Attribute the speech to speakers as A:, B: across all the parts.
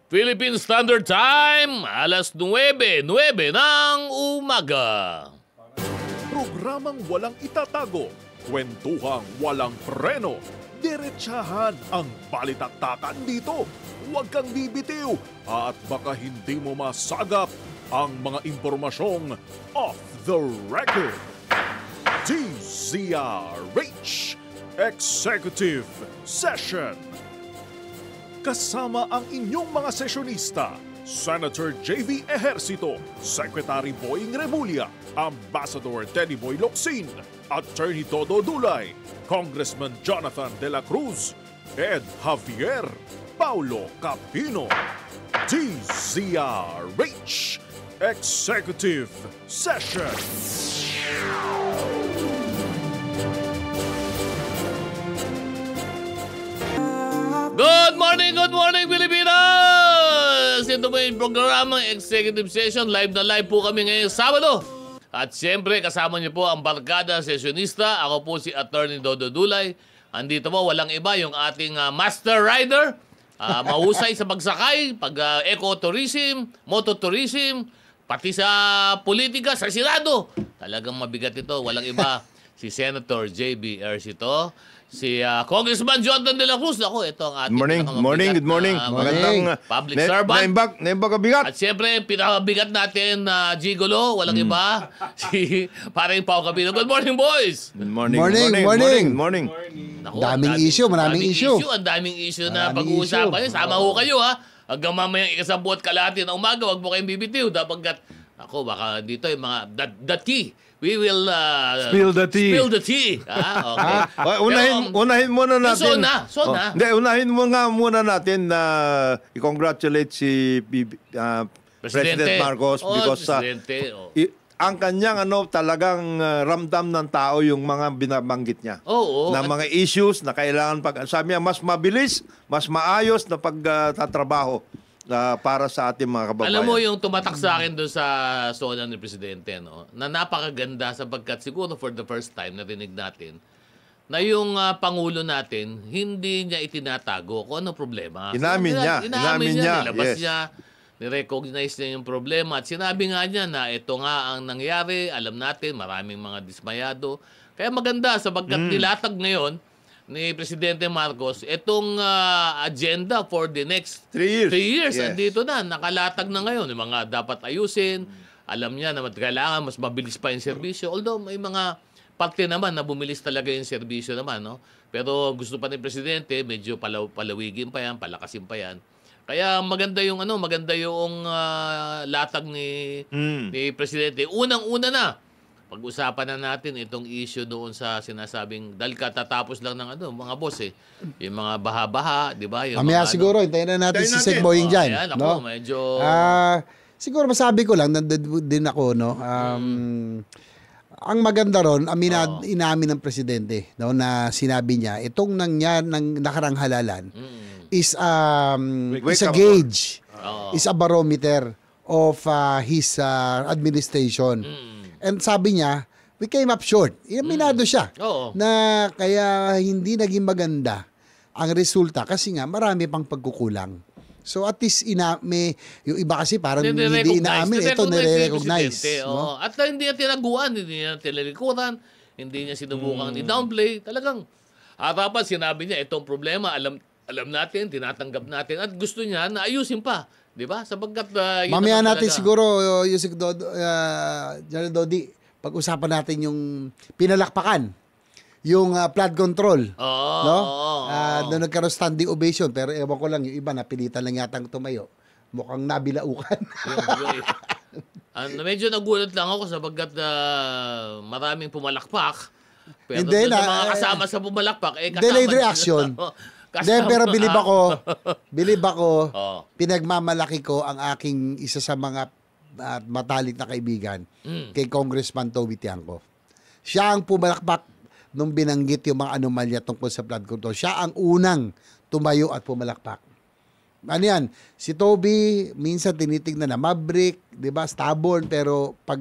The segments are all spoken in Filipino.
A: Philippine Standard Time, alas 9:09 ng umaga.
B: Programang walang itatago, kwentuhang walang preno, diretsahan ang balitaktakan dito. Huwag kang bibitiw at baka hindi mo masagap ang mga impormasyong off the record. DZRH Executive Session. Kasama ang inyong mga sesyonista, Senator J.V. Ejercito, Secretary Boying Remulla, Ambassador Teddy Boy Locsin, Attorney Todo Dulay, Congressman Jonathan De La Cruz, Ed Javier, Paulo Capino. DZRH Executive Session.
A: Good morning, Pilipinas! Ito po yung programang Executive Session. Live na live po kami ngayong Sabado. At siyempre, kasama niyo po ang barkada sesyonista. Ako po si Attorney Dodo Dulay. Andito po, walang iba, yung ating master rider. Mahusay sa pagsakay, pag-ecotourism, mototourism, pati sa politika, sa Senado. Talagang mabigat ito. Walang iba, si Senator J.B. Ejercito. Si Congressman Jonathan De La Cruz. Ako, ito ang ating
C: good morning. Magandang
A: public servant.
C: Naimbag kabigat.
A: At siyempre, pinakabigat natin na gigolo, walang iba, si paring Pao Capino. Good morning, boys!
C: Good morning.
A: Naku,
D: Daming issue, maraming issue.
A: Ang daming issue na pag-uusapan. Sama ho kayo, ha? Hanggang mamayang ikasabuot kalahati ng umaga, wag mo kayong bibitiw. Dapat, ako, baka dito yung mga, that key. We will
C: spill the tea.
A: Spill the tea. Okay.
C: Unahin muna natin.
A: Sona.
C: Hindi, unahin muna natin na i-congratulate si President Marcos because ang kanyang talagang ramdam ng tao yung mga binabanggit niya. Na mga issues na kailangan sabi niya mas mabilis, mas maayos na pagtatrabaho. Para sa ating mga kababayan.
A: Alam mo yung tumatak sa akin doon sa zona ni Presidente, no? Na napakaganda sapagkat siguro for the first time narinig natin na yung Pangulo natin hindi niya itinatago kung ano problema.
C: Inamin niya.
A: Nilabas niya, nirecognize niya yung problema at sinabi nga niya na ito nga ang nangyari, alam natin, maraming mga dismayado. Kaya maganda sapagkat nilatag ngayon ni Presidente Marcos, itong agenda for the next
C: 3 years.
A: 3 years,
C: Yes.
A: andito na, nakalatag na ngayon. Yung mga dapat ayusin, alam niya na kailangan mas mabilis pa yung serbisyo. Although may mga parte naman na bumilis talaga yung serbisyo naman, no? Pero gusto pa ni Presidente, medyo palawigin pa yan, palakasin pa yan. Kaya maganda yung latag ni Presidente. Unang-una na, pag-usapan na natin itong issue doon sa sinasabing dahil katatapos lang ng mga boss yung mga baha-baha, di ba?
D: Mamaya siguro, hintayin na natin si Sec Boying dyan.
A: Ayan,
D: no?
A: Medyo...
D: siguro masabi ko lang, din ako, no? Ang maganda ron, inamin ng Presidente, no, na sinabi niya, itong nakarang halalan is a gauge, is a barometer of his administration. And sabi niya, we came up short. Minado siya na kaya hindi naging maganda ang resulta kasi nga marami pang pagkukulang. So at least yung iba kasi parang hindi inaamin. Ito nire-recognize. No?
A: At hindi niya tinaguan, hindi niya tinalikuran, hindi niya sinubukang i-downplay. Talagang harapan sinabi niya, itong problema, alam natin, tinatanggap natin at gusto niya na ayusin pa. Di ba? Sapagkat
D: mamaya natin siguro, Yusik General Dodi, pag-usapan natin yung pinalakpakan, yung flood control. Doon nagkaroon standing ovation, pero ewan ko lang, yung iba napilitan lang yatang tumayo. Mukhang nabilaukan.
A: Medyo nagulat lang ako sapagkat maraming pumalakpak. Pero
D: hindi
A: sa mga kasama sa pumalakpak,
D: delayed reaction. Pero bilib ako, pinagmamalaki ko ang aking isa sa mga matalik na kaibigan kay Congressman Toby Tiangco. Siya ang pumalakpak nung binanggit yung mga anomalya tungkol sa flood control. Siya ang unang tumayo at pumalakpak. Ano yan? Si Toby, minsan tinitignan na maverick, di ba, stubborn, pero pag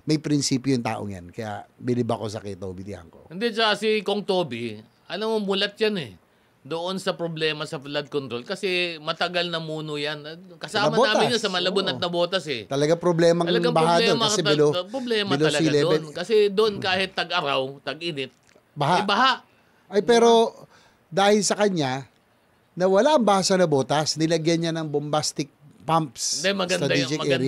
D: may prinsipyo yung taong yan. Kaya bilib ako sa kay Toby Tiangco.
A: Hindi, si Kong Toby, alam mo, mulat yan doon sa problema sa flood control kasi matagal na muno yan. Kasama
D: Nabotas.
A: namin yan sa Malabon at Nabotas eh.
D: Talaga problemang
A: Talagang
D: baha doon kasi below
A: talaga
D: sea level.
A: doon. Kasi doon kahit tag-araw, tag-init,
D: Baha.
A: may baha.
D: Ay pero dahil sa kanya, nawala ang baha sa Nabotas, nilagyan niya ng bombastic pumps,
A: Hindi, maganda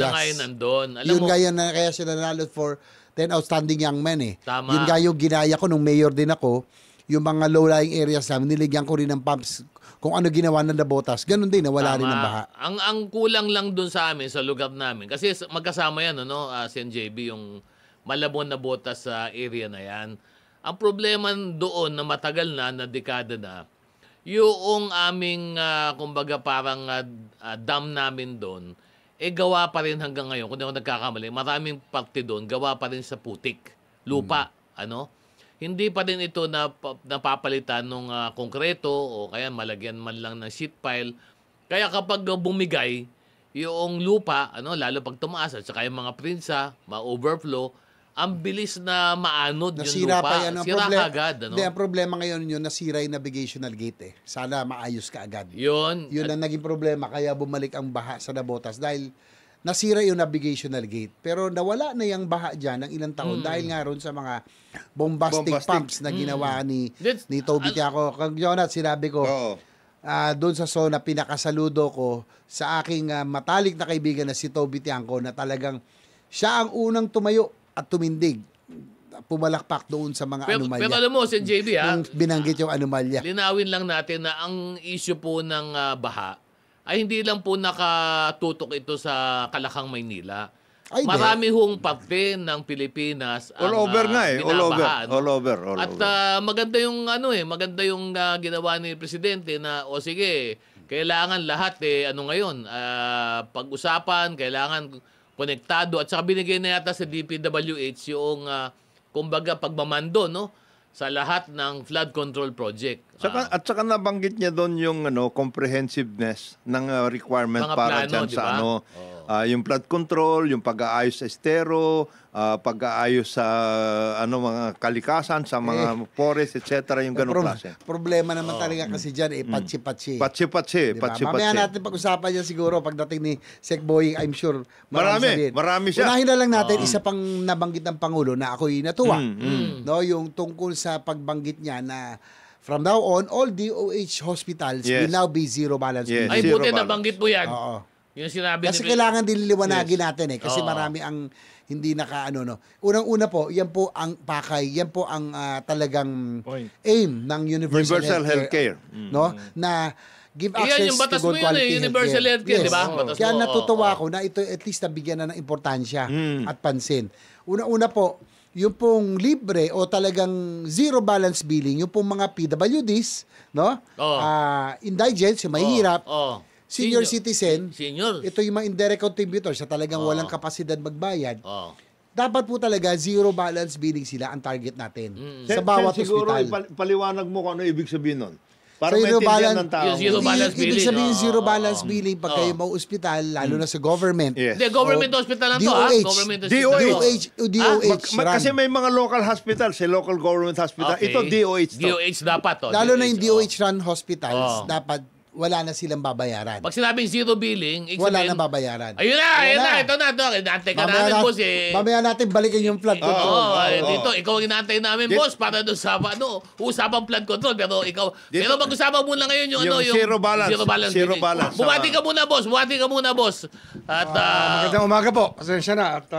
A: nga yun nandun. Alam
D: Yun
A: mo,
D: nga yun na kaya siya nanalo for 10 outstanding young men eh.
A: Tama.
D: Yun nga yung ginaya ko nung mayor din ako, yung mga low-lying areas namin, niligyan ko rin ng pumps kung ano ginawa ng Nabotas. Ganun din, nawala rin ng baha.
A: Ang kulang lang dun sa amin, sa lugar namin, kasi magkasama yan, Sen JB, yung Malabon na Botas sa area na yan. Ang problema doon na matagal na dekada na, yung aming, kumbaga parang dam namin doon, gawa pa rin hanggang ngayon, kung di ako nagkakamali, maraming parte doon, gawa pa rin sa putik, lupa, Hindi pa rin ito napapalitan ng konkreto o kaya malagyan man lang ng sheet pile. Kaya kapag bumigay, yung lupa, lalo pag tumaas at saka yung mga prinsa, ma-overflow, ang bilis na maanod yung
D: Nasira
A: lupa.
D: pa yan.
A: Sira kagad.
D: Hindi, ang problema ngayon yun, nasira yung navigational gate eh. Sana maayos ka agad.
A: Yun
D: ang naging problema, kaya bumalik ang baha sa Nabotas dahil nasira yung navigational gate. Pero nawala na yung baha dyan ng ilang taon dahil nga ron sa mga bombastic pumps na ginawa ni Toby Tiaco. Kag Jonat, sinabi ko, doon sa zona, pinakasaludo ko sa aking matalik na kaibigan na si Toby Tiaco na talagang siya ang unang tumayo at tumindig. Pumalakpak doon sa mga anomalya.
A: Pero alam mo, Sen JB,
D: Nung binanggit yung anomalya.
A: linawin lang natin na ang issue po ng baha ay hindi lang po nakatutok ito sa Kalakang, Maynila.
D: Ay,
A: Marami hong parte ng Pilipinas ang
C: All over nga eh.
A: binabaha,
C: All over.
A: At maganda yung maganda yung ginawa ni presidente na sige, kailangan lahat ngayon, pag-usapan, kailangan konektado at saka binigay na yata sa DPWH yung kumbaga pagmamando sa lahat ng flood control project.
C: At saka nabanggit niya doon yung comprehensiveness ng requirement
A: Mga
C: para
A: plano,
C: dyan
A: di
C: sa
A: ba?
C: yung flood control, yung pag-aayos sa estero, pag-aayos sa mga kalikasan, sa mga forest, etc. Yung ganung klase.
D: Problema naman talaga kasi dyan patsi-patsi.
C: Patsi-patsi.
D: Diba? Mamaya natin pag-usapan yan siguro pagdating ni Sec Boying, I'm sure
C: Marami siya.
D: Unahin na lang natin isa pang nabanggit ng Pangulo na ako'y natuwa. Yung tungkol sa pagbanggit niya na from now on, all DOH hospitals will now be zero balance.
A: Ay,
C: Zero
A: buti
C: balance.
A: nabanggit mo yan.
D: Oo.
A: Yung sinabi
D: Kasi kailangan din liwanagin natin kasi
A: Oo.
D: marami ang hindi Unang-una po, yan po ang pakay, yan po ang talagang aim ng universal
C: Healthcare.
D: Na give
A: Yan
D: access
A: yung batas
D: to good
A: mo yun
D: quality
A: Universal Healthcare, di ba? Batas
D: Kaya
A: mo,
D: natutuwa ako na ito at least nabigyan na ng importansya at pansin. Una-una po, yung pong libre o talagang zero balance billing, yung pong mga PWDs, indigents, yung mahihirap, senior citizen, ito yung mga indirect contributors sa talagang walang kapasidad magbayad. Dapat po talaga zero balance billing sila ang target natin sa bawat
C: siguro,
D: ospital.
C: paliwanag mo kung ano ibig sabihin nun. Para
D: Zero
C: maintindihan
D: balance-
C: ng tao.
A: Yung zero balance
D: Ibig
A: billing.
D: sabihin zero balance billing pag kayo mau-ospital, lalo na sa government.
C: Yes.
A: Hindi, government hospital lang to,
D: DOH.
A: Government
C: DOH.
D: DOH run.
C: Kasi may mga local hospital, local government hospital.
A: Okay.
C: Ito DOH to.
A: DOH dapat.
D: Lalo na yung
A: DOH.
D: DOH run hospitals,
A: Oo.
D: dapat wala na silang babayaran.
A: Pag sinabing zero billing,
D: Wala na babayaran.
A: Ayun na, ito na. Inaantay ka namin, boss.
D: Mamaya natin balikan yung flood control.
A: Dito, ikaw ang inaantay namin, boss, para doon sa, usapang flood control. Pero pero mag-usapan muna ngayon yung
C: Zero balance.
A: Zero balance.
C: Zero
A: billing.
C: balance.
A: Bumati ka muna, boss. At,
E: Magandang umaga po. Pasensya na at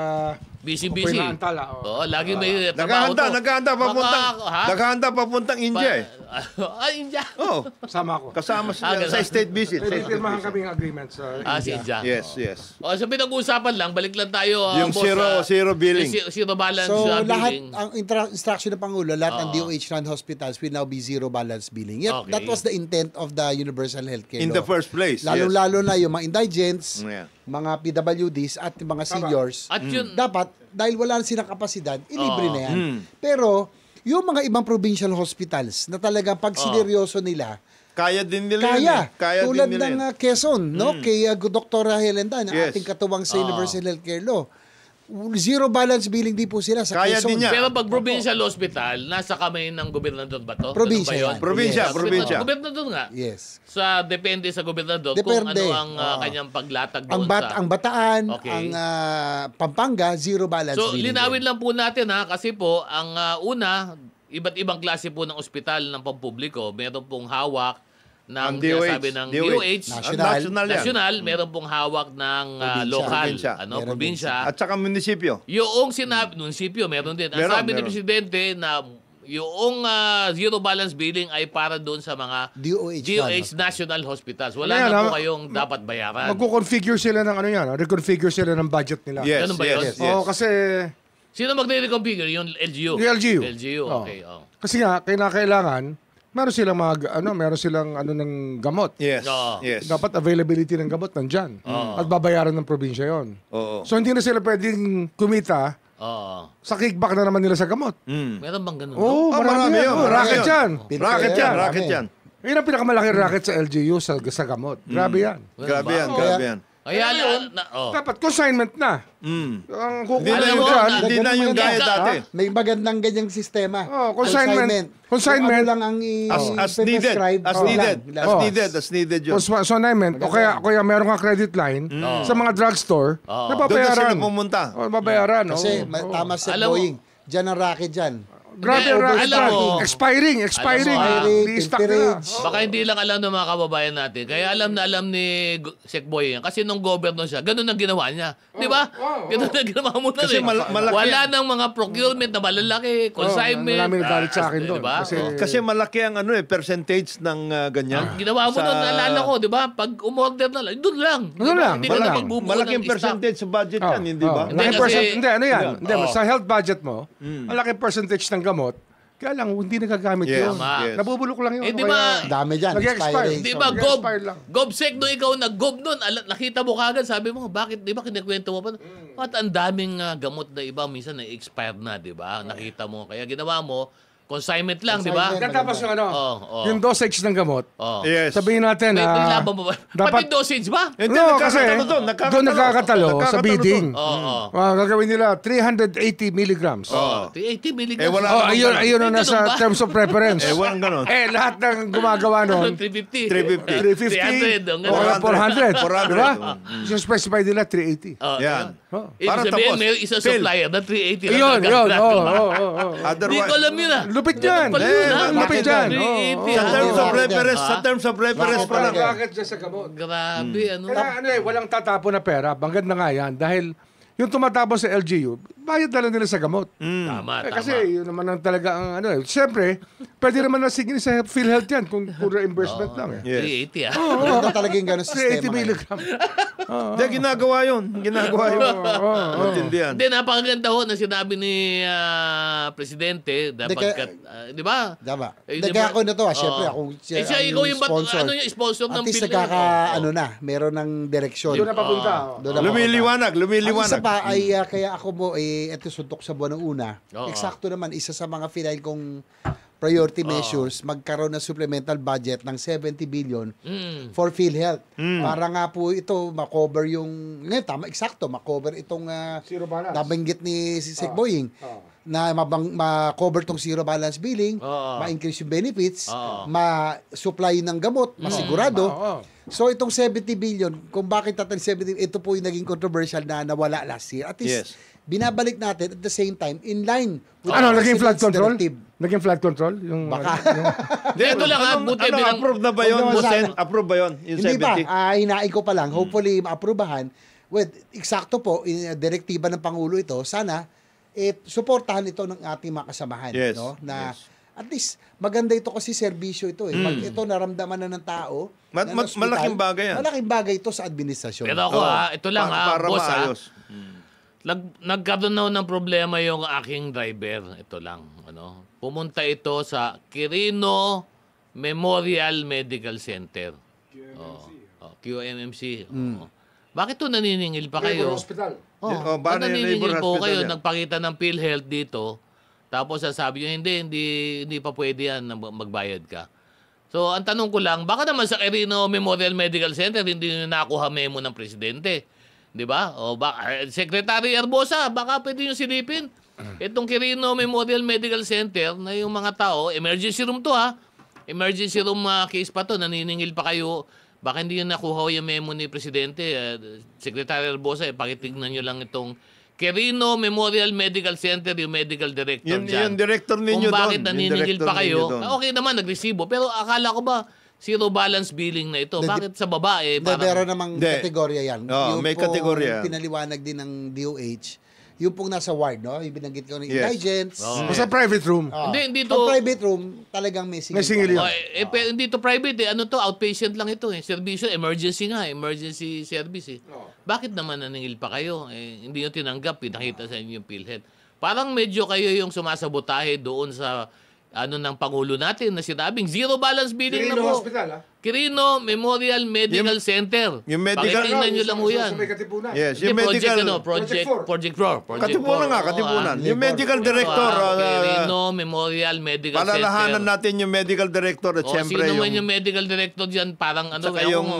A: busy.
E: ako'y naantala.
A: Lagi may trabaho to.
C: Naghahanda papuntang India eh.
A: India.
C: Oh,
E: Kasama ako.
C: kasama sa
A: ganun.
C: state visit.
E: May pirmahan kaming agreement sa
A: Si
E: India.
A: India.
C: Yes.
A: So pinag-uusapan lang, balik lang tayo,
C: Yung
A: boss.
C: zero billing.
A: Yung zero balance
D: So lahat,
A: billing.
D: ang instruction ng Pangulo, lahat ng DOH run hospitals will now be zero balance billing.
A: Okay.
D: That was the intent of the Universal Healthcare
C: In
D: Law.
C: the first place.
D: Lalo na yung mga indigents,
C: Yeah.
D: mga PWDs at yung mga seniors.
A: At yun,
D: Dapat, dahil wala na silang kapasidad, ilibre na yan. Pero, yung mga ibang provincial hospitals na talagang pag sineryoso nila,
C: Kaya din nila yun eh.
D: kaya. Tulad
C: din nila
D: ng
C: yun.
D: Quezon, kay Dr. Helen Tan,
C: Yes.
D: ating katuwang sa Universal Healthcare Law. Zero balance billing din po sila sa
C: Kaya
D: Quezon.
C: din niya.
A: Pero pag provincial hospital, nasa kamay ng gobernador ba to?
D: Probinsya
A: Ganun ba yun?
D: yan.
C: Probinsya,
D: Yes.
C: probinsya.
A: Gobernador nga.
D: Yes.
A: Depende sa gobernador kung
D: Depende.
A: ano ang
D: Oo.
A: kanyang paglatag
D: Ang,
A: doon sa...
D: ang Bataan,
A: Okay.
D: ang Pampanga, zero balance
A: So,
D: billing.
A: linawin
D: din.
A: lang po natin ha, kasi po, ang una, iba't ibang klase po ng ospital ng pampubliko, meron pong hawak ng
C: Ang DOH.
A: sabi ng DOH,
D: National.
C: yan.
A: national, meron pong hawak ng lokal,
C: Probinsya.
D: Meron
A: probinsya.
C: At saka munisipyo.
A: Yung sinabi, munisipyo, meron din. Ang
C: Meron,
A: sabi ni
C: meron.
A: Presidente na yung zero balance billing ay para doon sa mga
D: DOH
A: National Hospitals. Wala
E: Ayan,
A: na po
E: ha?
A: kayong dapat bayaran.
E: Magko-configure sila ng ano yan, reconfigure sila ng budget nila.
C: Yes,
A: Ganun ba yun?
C: yes, yes.
E: Oo, kasi
A: Sino magre-reconfigure? Yung LGU?
E: Yung LGU.
A: LGU,
E: Oo.
A: okay. Oh.
E: kasi nga kailangan meron silang ng gamot.
C: Yes,
A: Oo.
C: yes.
E: Dapat availability ng gamot nandyan. At babayaran ng probinsya yon.
C: Oo.
E: So hindi na sila pwedeng kumita
A: Oo.
E: sa kickback na naman nila sa gamot.
A: Meron bang ganun?
E: Oo, marami yan.
C: marami
E: Racket
C: yun.
E: yan.
C: Racket yan, racket yan.
E: Yun ang pinakamalaking racket sa LGU sa gamot. Grabe yan.
C: Grabe yan,
A: Oo.
C: grabe yan.
A: Kaya,
E: Dapat consignment na.
C: Mm.
E: Ang
C: Hindi na
A: Alam
C: yung,
A: mo,
C: hindi na yung gaya dati.
D: May magandang ganyang sistema.
E: Consignment.
D: Kung
E: Consignment.
D: ano lang ang
C: As needed.
D: i-prescribe,
C: As
D: oo
C: needed.
D: lang.
C: As
E: Oo.
C: needed. As needed yun.
E: Consignment. O kaya meron kang credit line sa mga drugstore na
C: Doon na sila
E: babayaran.
C: pumunta.
E: Babayaran.
D: Kasi
E: oo.
D: tama sa
A: Alam mo-
D: Boeing. Diyan ang racket dyan.
E: Grabe,
A: Hindi,
E: racket
A: alam
E: yan.
A: mo-
E: Expiring.
A: Alam mo,
E: Di-stock nila.
A: baka hindi lang alam ng mga kababayan natin. Kaya alam na alam ni Sec Boy yan. Kasi nung governor siya, ganun ang ginawa niya. Di ba? Ganun ang ginawa mo na
C: Kasi
A: rin.
C: malaki
A: Wala
C: yan.
A: nang mga procurement na malalaki, consignment.
E: marami nagalit sa akin doon.
A: Di ba?
E: Kasi-
C: Kasi malaki ang percentage ng ganyan.
A: Ang ginawa mo
C: Sa-
A: doon, naalala ko, di ba? Pag umorder na lang, doon lang.
E: Doon lang,
A: Hindi ka
E: wala.
A: na magbubuo
C: Malaking
A: ng stock.
C: percentage sa budget
E: Oh,
C: yan, hindi ba?
A: Hindi,
E: Malaking
A: kasi-
E: hindi, ano yan? Hindi,
A: Oo.
E: sa health budget mo, malaking percentage ng gamot, kaya lang, hindi nagagamit
C: Yes,
E: yun.
C: yes.
E: Nabubulok lang yun.
A: Eh, di
E: Kaya-
A: ba-
D: Dami dyan.
E: Nag-expire.
D: expiration.
A: Di ba,
E: Nag-expire lang.
A: GovSec, nung ikaw nag-Gov nun, nakita mo kagad, sabi mo, bakit, di ba, kinikwento mo pa, at ang daming gamot na iba, minsan na-expire na, di ba? Nakita mo, kaya ginawa mo, consignment lang, di ba?
D: Consignment.
E: Tapos yung ano,
A: Oo.
E: yung dosage ng gamot,
A: Oh.
C: Yes.
E: sabihin natin
A: May
E: na
A: laban mo ba?
E: dapat-
A: Pati dosage ba?
C: Hindi,
E: No, kasi
C: nagkakatalo doon.
E: doon nagkakatalo sa
C: Nagkakatalo
E: bidding.
A: Oo.
E: Gagawin nila 380 milligrams.
A: Oh. 80 milligrams.
C: wala
E: Oh,
C: namang
E: ayun,
C: ganun.
E: ayun ang
A: May
E: nasa
A: ganun ba?
E: terms of preference.
C: Walang ganon.
E: Lahat ng gumagawa noon,
A: 350.
C: 350.
E: 350
A: 300.
E: o kaya 400.
C: 400.
E: Diba? So specify nila 380.
A: Oh,
C: Yan.
A: Ibig
C: Para
A: sabihin,
C: tapos.
A: may isang
C: Phil.
A: supplier na 380 lang
E: Yun,
A: nagagamit,
E: yun.
A: di
E: Oo,
A: ba?
E: oo, oo.
A: Hindi ko alam yun ah.
E: Lupit yan.
A: Ganun pala yun, ah.
E: lupit
C: Bakit
E: yan.
C: yan?
A: 380
C: Sa
A: ah.
C: terms of
D: Bakit
C: reference,
A: yan?
C: sa terms of reference
D: Bakit
C: pa lang.
D: talaga?
E: Bakit dyan sa gamot?
A: Grabe, ano.
E: Kaya walang tatapon na pera. Banggad na nga yan. Dahil yung tumatapon sa LGU, bayad na lang nila sa gamot.
A: Tama, tama.
E: Kasi yun naman ang talaga ang ano eh. Siyempre, pwede naman nasigin sa PhilHealth yan kung reimbursement lang eh.
C: Yes.
A: 380 ah.
D: Maganda talaga yung ganun
E: 380
D: sistema. ngayon.
E: milligram.
C: Hindi, ginagawa yun. Ginagawa yun. Matindihan.
A: Hindi, napakaganda ho na sinabi ni Presidente, dapat,
D: kaya-
A: di ba?
D: Tama.
A: Eh,
D: Hindi,
A: di ba?
D: kaya ako na to, syempre,
A: Oo.
D: ako
A: Eh, siya,
D: ang
A: ikaw yung
D: sponsor.
A: ano yung sponsor ng
D: At least
A: bill na yun.
D: nagkaka,
A: Oo.
D: meron ng direksyon.
E: Doon na papunta.
D: Doon na
C: Lumiliwanag,
D: Ang isa
C: lumiliwanag.
D: pa ay kaya ako mo ito suntok sa buwan ng una.
A: Oo.
D: Eksakto naman isa sa mga final kong priority measures magkaroon ng supplemental budget ng 70 billion for PhilHealth. Para nga po ito makover yung ngayon tama eksakto makover itong
E: Zero balance.
D: nabanggit ni si Sec Boying na ma-cover tong zero balance billing, ma-increase yung benefits, ma-supply ng gamot, masigurado. So itong 70 billion, kung bakit natin 70, ito po yung naging controversial na nawala last year. At least, binabalik natin at the same time in line with
E: Ano,
D: the
E: naging flood
D: President's
E: control?
D: directive.
E: Naging flood control? Yung,
D: Baka.
A: Hindi, ito lang ha, buti bilang...
C: Approve na ba yun?
D: Huwag naman
C: Bosen?
D: sana.
C: Approve ba yun? Yung
D: Hindi pa,
C: 70?
D: hinain ko pa lang. Hopefully, maaprubahan. Well, eksakto po, direktiba ng Pangulo ito, sana, suportahan ito ng ating mga kasamahan.
C: Yes,
D: No? Na, at least, maganda ito kasi serbisyo ito. Pag ito naramdaman na ng tao, ng ospital,
C: malaking bagay yan.
D: Malaking bagay ito sa administrasyon.
A: Pero ako ito lang
C: Para
A: boss
C: maayos.
A: Nagkaroon na ng problema yung aking driver. Ito lang, ano. Pumunta ito sa Quirino Memorial Medical Center. QMMC. Oo. Bakit to naniningil pa kayo?
E: Hospital.
C: Oh,
A: Ba't
C: Banner
A: naniningil
C: Labor
A: po
C: Hospital
A: kayo?
C: yan.
A: Nagpakita ng PhilHealth dito. Tapos sasabi nyo, hindi pa pwede yan na magbayad ka. So, ang tanong ko lang, baka naman sa Quirino Memorial Medical Center, hindi nyo nakuha memo ng presidente. Di ba? O Secretary Herbosa, baka pwede yung silipin. Itong Quirino Memorial Medical Center na yung mga tao, emergency room to ha. Emergency room case pa to, naniningil pa kayo. Baka hindi yung nakuha yung memo ni Presidente. Secretary Herbosa, pakitignan nyo lang itong Quirino Memorial Medical Center, yung medical director dyan.
C: Yung director ninyo
A: kung bakit
C: doon.
A: naniningil pa kayo, okay naman, nagresibo. Pero akala ko ba, zero balance billing na ito? Bakit sa babae?
D: Meron namang kategorya yan.
C: Oo, may kategorya.
D: Pinaliwanag din ng DOH. Yung pong nasa ward, no? Yung binanggit ko ng indigents.
E: Sa private room.
A: Hindi to.
D: Sa private room, talagang may singil.
E: May singil yun.
A: Pero hindi to private eh. Ano to? Outpatient lang ito eh. Servisyo, emergency nga. Emergency service eh. Bakit naman naningil pa kayo? Hindi nyo tinanggap. Pinakita sa inyo yung PhilHealth. Parang medyo kayo yung sumasabotahe doon sa ng Pangulo natin na sinabing zero balance billing na
E: Quirino
A: po.
E: Hospital, ha?
A: Quirino Memorial Medical Center.
C: yung medical-
A: Pakitingnan nyo lang ho yan.
E: Sa may Katipunan.
C: Yes,
A: Hindi,
C: yung medical...
A: Project 4.
C: Katipunan nga, Katipunan. Yung medical director,
A: Quirino Memorial Medical
C: palalahanan
A: Center.
C: natin yung medical director at siyempre
A: sino man
C: yung...
A: yung medical director dyan, parang
C: Saka yung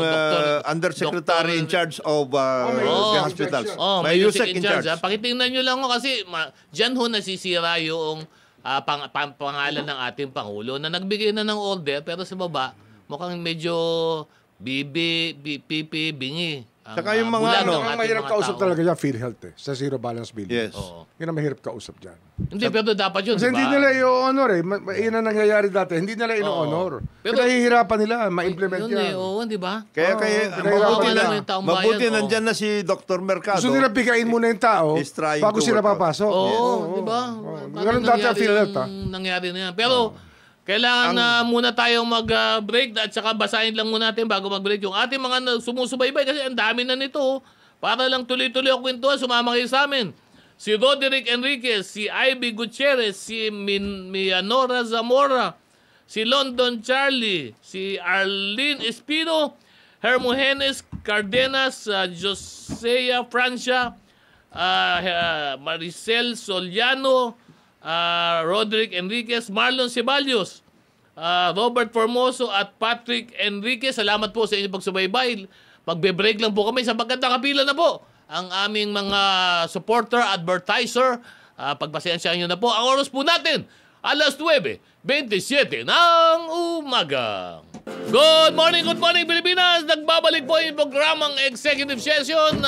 C: undersecretary in charge of the hospitals.
A: May USEC in charge. Pakitingnan nyo lang ho kasi dyan ho nasisira yung pangalan ng ating Pangulo na nagbigay na ng order pero sa baba mukhang medyo pipi, bingi.
C: Saka yung mga
A: bulan
C: ano,
A: ng
E: Ang
A: ating
E: mahirap
A: mga
E: kausap
A: tao.
E: talaga yan, PhilHealth eh. Sa zero balance billing.
C: Yes.
A: Oo.
E: Yan ang mahirap kausap dyan.
A: Hindi, pero dapat yun,
E: Kasi
A: di
E: hindi
A: ba?
E: nila i-honor eh. Yun ang nangyayari dati. Hindi nila i-honor.
A: Pero-
E: Pero nahihirapan nila ma-implement
A: Yun
E: yan.
A: oo, di ba?
C: Kaya
E: pinahirapan nila.
C: mabuti nandyan na si Dr. Mercado.
E: Gusto nila pigain muna yung tao
C: He's trying
E: bago
C: to
E: sila
C: work out.
E: papasok.
A: Oo, di ba?
E: Ganun dati ang PhilHealth, ha?
A: Nangyari na yan. Pero, kailangan na muna tayong mag-break at saka basahin lang muna natin bago mag-break yung ating mga sumusubaybay kasi ang dami na nito. Para lang tuloy-tuloy ang kwentuhan, sumama kayo sa amin. Si Roderick Enriquez, si Ivy Gutierrez, si Mianora Zamora, si London Charlie, si Arlene Espino, Hermogenes Cardenas, Josea Francia, Maricel Soliano, Roderick Enriquez, Marlon Ceballos, Robert Formoso at Patrick Enriquez. Salamat po sa inyong pagsubaybay. Magbe-break lang po kami sa magandang kapila na po ang aming mga supporter, advertiser. Pagpasensyahan nyo na po. Ang oras po natin, alas 9:27 ng umaga. Good morning Pilipinas! Nagbabalik po yung programang Executive Session.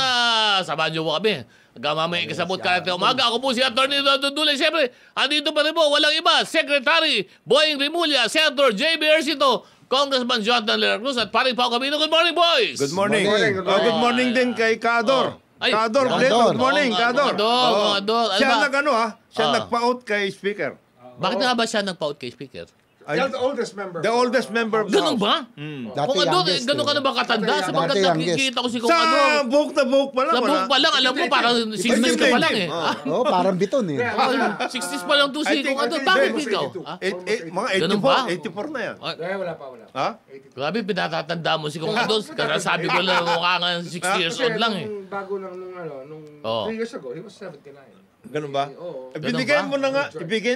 A: Samahan nyo po kami. Mamaya kasabot ka natin umaga. Ako po si Atty. Dodo Dulay. Siyempre, andito pa rin po, walang iba. Secretary Boying Rimulya, Senator J.B. Ejercito, Congressman Jonathan Lara Cruz at paring Pao Camino. Good morning, boys!
C: Good morning.
E: Good morning.
C: Good morning din kay Kador.
A: Ay,
C: Kador,
D: Kador.
C: good morning, Kador.
A: Kador.
C: Siya
A: Ano ba?
C: siya nagpa-out kay Speaker.
A: Bakit nga ba siya nag-paut kay Speaker?
E: Yan the oldest member.
C: The oldest member of the
A: Ganun
C: House.
A: ba?
D: Dati
A: Kung Ador,
D: youngest,
A: ganun ka na ba katanda? Sapagkat
D: Dati youngest.
A: nakikita ko si Kung
C: Sa
A: Ador.
C: buhok na buhok pa lang.
A: Sa buhok pa lang, alam mo, parang 60s ka pa lang eh.
D: Oh, parang biton eh.
A: 60s pa lang to si
C: I think-
A: Kung Ador.
C: I think
A: Bakit
C: they-
A: ikaw?
C: Mga
A: Ganun ba?
C: 84 na yan.
E: Wala pa.
C: Ha?
A: Grabe, pinatatanda mo si Kung Ador. Kasi sabi ko lang, mukha nga 60 years old lang eh.
E: Bago lang nung
A: Oo.
E: 3 years ago, he was 79.
C: Ganun ba?
E: Oo.
C: Binigay
A: Ganun ba?
C: mo na nga,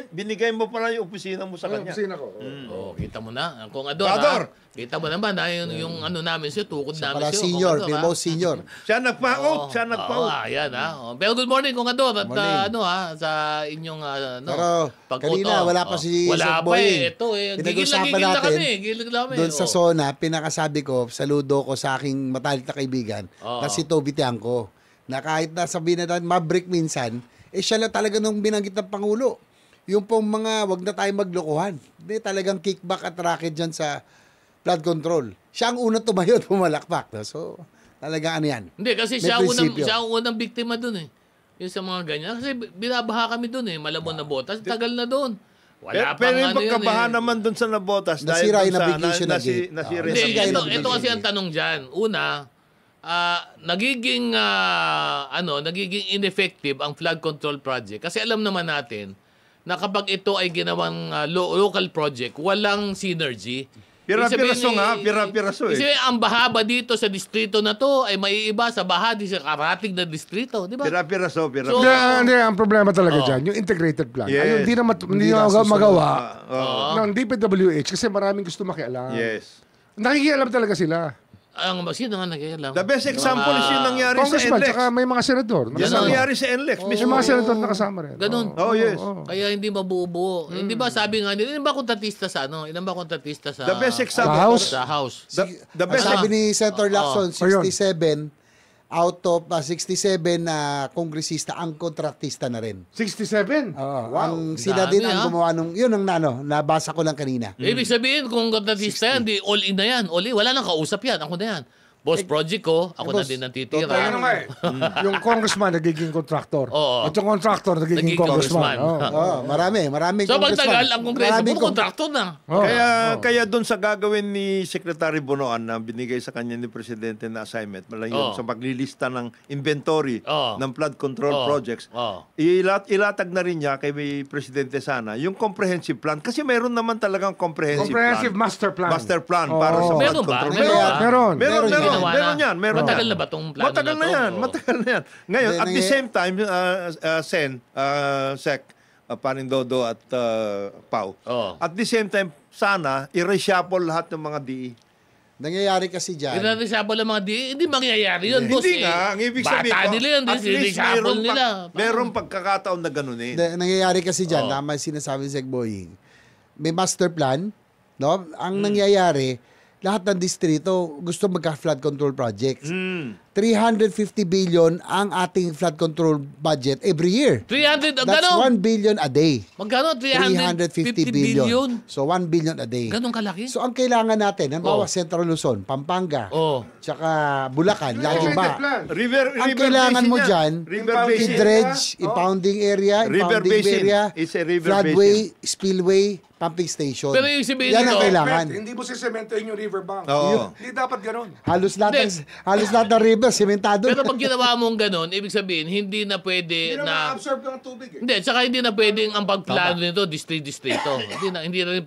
C: binigay mo pala yung opisina mo sa kanya.
E: Kusina ko.
A: Oh, kita mo na. Kung Ador,
C: Ador!
A: kita mo naman na yung ano namin siya, tukod namin
D: Para
A: siya.
D: senior,
A: Kung Ador, ha?
D: most senior.
C: Siya nagpa-out, siya nagpa-out.
A: Ayan ha. Pero good morning Kung Ador at
D: Morning.
A: sa inyong
D: Pero kanina, wala pa si
A: wala
D: Sir
A: pa
D: Boying.
A: eh. Ito eh.
D: Pinag-usapan
A: Gigil na
D: natin
A: kami. Gigil na kami.
D: Doon sa zona, pinakasabi ko, saludo ko sa aking matalik na kaibigan na si Toby Tiangco. Na kahit nasabihin na natin, mabrik minsan, siya lang talaga nung binanggit ng Pangulo. Yung pong mga, wag na tayo maglokohan. Hindi, talagang kickback at racket dyan sa flood control. Siya ang unang tumayo at pumalakpak. So, talagang ano yan.
A: Hindi, kasi
D: May
A: siya
D: prinsipyo.
A: ang unang biktima doon eh. Yung sa mga ganyan. Kasi binabaha kami doon eh. Malabon na botas. Tagal na doon. Wala
C: Pero
A: pang
C: yung
A: ano yun
C: pagkabaha
A: eh.
C: naman dun sa nabotas
D: Nasira
C: dahil
D: yung
C: dun sa
D: navigation na gate.
C: nasira
A: Hindi,
D: Nasira yung
A: ito
D: navigation
A: kasi ang
D: gate.
A: tanong dyan. Una, nagiging ineffective ang flood control project. Kasi alam naman natin na kapag ito ay ginawang local project, walang synergy.
C: Pira-piraso nga, pira-piraso eh.
A: Kasi ang baha ba dito sa distrito na to ay maiiba sa baha di sa karating na distrito, di ba?
C: Pira-piraso.
A: So,
E: Hindi, ang problema talaga dyan, yung integrated plan.
C: Yes.
E: Ayun, hindi na
D: Hindi na susunod.
E: magawa
C: Oo.
E: ng DPWH kasi maraming gusto makialam.
C: Yes.
E: Nakikialam talaga sila.
A: Sino nga nakialam?
C: The best example is yung nangyari sa
E: Congressman,
C: NLEX.
E: tsaka may mga senador.
C: Yung
A: Ganon.
C: nangyari sa NLEX.
E: May
C: Mismo.
E: mga senador nakasama rin.
A: Ganun.
C: Oh, yes.
A: Kaya hindi mabubuo. Hindi ba sabi nga nila, ilan ba kontratista sa Ilan ba kontratista sa
C: The best example.
E: Sa House?
A: Sa House.
C: The best
D: Sabi ni Senator Lacson,
E: Ayun.
D: 67 out of 67 na kongresista ang kontratista na rin.
E: 67?
D: Ang sila din
A: Dami,
D: ang gumawa nung, yun ang nabasa ko lang kanina.
A: Ibig sabihin, kung kontratista yan, di all in na yan. All in, wala nang kausap yan. Ako na yan. Boss project ko, ako na
D: boss,
A: din ang
E: Kaya
A: titira.
E: ano nga yung congressman nagiging contractor.
A: Oo.
E: At yung contractor nagiging
A: Nagiging
E: congressman.
A: congressman.
E: Oo.
D: Maraming
A: So, pagtagal, ang kongreso
D: Maraming
A: mo, kontraktor na.
E: Oo.
C: Kaya doon sa gagawin ni Secretary Bonoan na binigay sa kanya ni Presidente na assignment, yung sa paglilista ng inventory ng flood control projects, ilatag na rin niya kay may Presidente sana yung comprehensive plan. Kasi meron naman talagang comprehensive
E: Comprehensive
C: plan.
E: master plan.
C: Para sa flood
A: Meron ba?
C: control.
A: Ngayon ba?
E: Meron.
A: Ginawa
C: Meron
A: na.
C: yan. Meron
A: Matagal
C: yan.
A: na ba tong plano
C: Matagal
A: na
C: na
A: to?
C: yan.
A: Oo.
C: Matagal na yan. Ngayon,
D: Then,
C: at the same time, Sec, Panindodo at Pau. At the same time, sana, i-reshuffle lahat ng mga DE.
D: Nangyayari kasi dyan.
A: Ginadisable ang mga hindi mangyayari yun, boss.
C: Hindi nga, ang ibig sabihin
A: Bata
C: ko,
A: nila yun,
C: at least
A: disable nila.
C: merong pagkakataon na ganunin.
D: Nangyayari kasi dyan, tama yung sinasabi ni Sec Boying. May master plan, no? Ang nangyayari, lahat ng distrito gusto magka-flood control projects. 350 billion ang ating flood control budget every year.
A: 300,
D: That's
A: gano'n?
D: 1 billion a day.
A: Magkano? 350 billion?
D: So 1 billion a day.
A: Ganun kalaki?
D: So ang kailangan natin, halimbawa Central Luzon, Pampanga, tsaka Bulacan, laging ba? Ang kailangan mo dyan, i-dredge, impounding area,
C: River
D: impounding
C: basin.
D: area,
C: It's a river
D: floodway, spillway, pumping station.
A: Pero yung sabihin
D: Yan ang
A: nito,
D: kailangan.
E: Hindi mo sisementohin yung riverbank.
C: Oo.
E: Hindi dapat ganun.
D: Halos lahat ng river, sementado.
A: Pero pag ginawa mong ganun, ibig sabihin, hindi na pwede
E: Hindi
A: na...
E: na ma-absorb ng tubig eh.
A: Hindi, tsaka hindi na pwedeng ang pagplano nito, distrito. hindi rin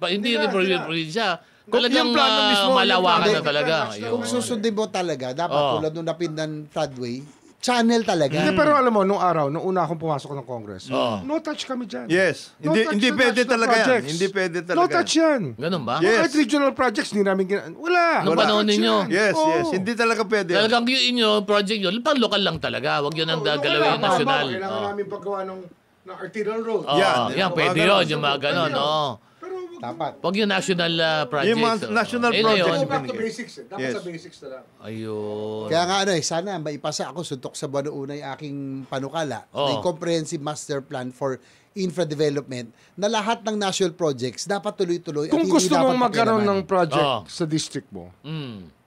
A: probinsya. Talagang
C: yung plano mismo,
A: malawakan
C: yung
A: na talaga.
D: Kung susundin mo talaga, dapat tulad nung napindan floodway, channel talaga.
E: Hindi, pero alam mo, nung una akong pumasok ng Congress, no touch kami dyan.
C: Yes.
E: No touch
C: Hindi
E: to
C: pwede
E: touch the
C: talaga yan.
E: projects.
C: Hindi pwede talaga.
E: No touch yan.
A: Ganun ba?
C: Yes.
E: Kahit regional projects, hindi namin wala.
A: Nung panahon
E: touch
A: ninyo.
E: yan.
C: Yes,
E: Oo.
C: yes. Hindi talaga pwede.
A: Talagang yung inyo, project yun, pang lokal lang talaga. Huwag yun ang galawin nasyonal.
E: Kailangan namin paggawa ng arterial road.
C: Yan.
A: Pwede yun, yung mga ganon.
E: Pero
D: Dapat.
A: Huwag yung national project.
C: Yung mga national
A: Ayun na
C: projects.
A: yun.
E: go back to basics eh. Dapat
C: Yes.
E: sa basics na lang.
A: Ayun.
D: Kaya nga sana maipasa ako suntok sa buwan una yung aking panukala. May comprehensive master plan for infra development na lahat ng national projects dapat tuloy-tuloy
E: Kung
D: at hindi
E: gusto
D: dapat
E: mong magkaroon ng
D: pakialaman.
E: project sa district mo,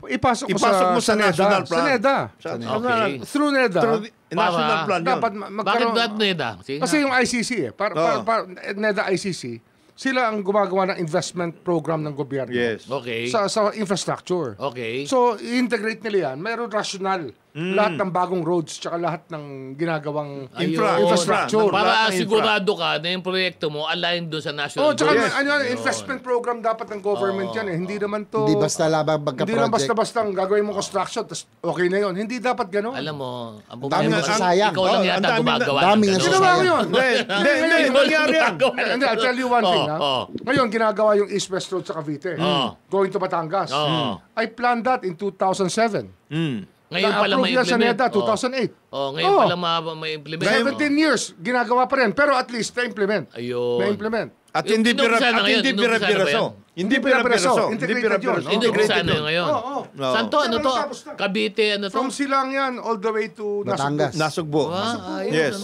E: ipasok
C: Ipasok mo sa national plan.
E: Sa NEDA.
A: Okay.
E: Through NEDA.
C: Through the national plan yun.
E: Dapat
A: Bakit
E: magkaroon.
A: ba NEDA? Sige
E: Kasi
A: nga.
E: yung ICC NEDA ICC, sila ang gumagawa ng investment program ng gobyerno.
C: Yes.
A: Okay.
E: Sa infrastructure.
A: Okay.
E: So, i-integrate nila yan. Mayroon rational. Lahat ng bagong roads tsaka lahat ng ginagawang infrastructure.
A: Para
C: Lahat ng
A: sigurado ka na yung proyekto mo aligned doon sa national
E: tsaka
A: goals.
E: investment program dapat ng government yan eh. Hindi naman to...
D: Hindi basta labang
E: Hindi lang
D: magka-project.
E: basta-basta ang gagawin mo construction tapos okay na yon. Hindi dapat gano'n.
A: Alam mo, ang
D: Dami
A: problema
D: nasasayang.
A: ikaw lang
C: Oh,
A: yata
C: ang dami na-
A: gumagawa.
D: dami
A: ng
D: na
A: ganun.
E: Ginawa ko yun.
C: Hindi, nangyari yan.
E: Hindi, I'll tell you one thing. Ha? Ngayon, ginagawa yung East-West Road sa Cavite. Going to Batangas. I planned that in 2007.
A: Ngayon pa lang
E: Na-approve yan sa
A: ma-implement.
E: NEDA, 2008.
A: Ngayon pa lang ma-implement.
E: 17 years, ginagawa pa rin. Pero at least, na-implement.
A: Ayun.
E: Na-implement.
C: At hindi
A: Inuumpisa na ngayon,
C: pira-piraso. Hindi pira-piraso. Hindi
E: Integrated
C: pira-piraso.
E: yun.
A: Hindi, kung
C: Integrated
A: saan na
C: yun.
A: yun ngayon.
E: Oo.
A: Saan to? Ano to?
E: Tapos na.
A: Cavite, ano to?
E: From Silang yan, all the way to
D: Batangas.
C: Nasugbo.
A: Ayun,
C: Yes.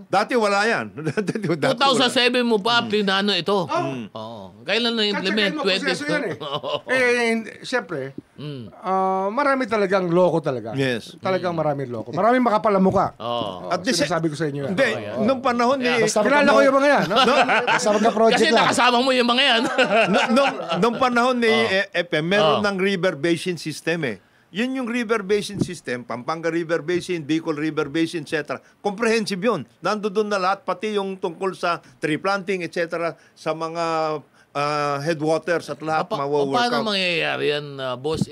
C: Dati wala yan. Dati wala.
A: 2007 mo pa, plinano ito. Oo. Kailan na-implement?
E: Proseso yan eh. Siyempre, marami talagang loko talaga.
C: Yes.
E: Talagang maraming loko. Maraming makapalamuka.
A: Oo.
C: At the
E: Sinasabi ko sa inyo yan.
C: Hindi, nung panahon ni...
D: Basta
E: Kilala ko yung mga yan. No?
D: Basta magka-project
A: Kasi
D: lang.
A: nakasama mo yung mga yan.
C: nung panahon ni FM, meron ng river basin system eh. Yun yung river basin system, Pampanga River Basin, Bicol River Basin, etc. Comprehensive yun. Nandoon na lahat, pati yung tungkol sa tree planting, etc. Sa mga headwaters at lahat mawo-work
A: Paano
C: out.
A: mangyayari yan, boss?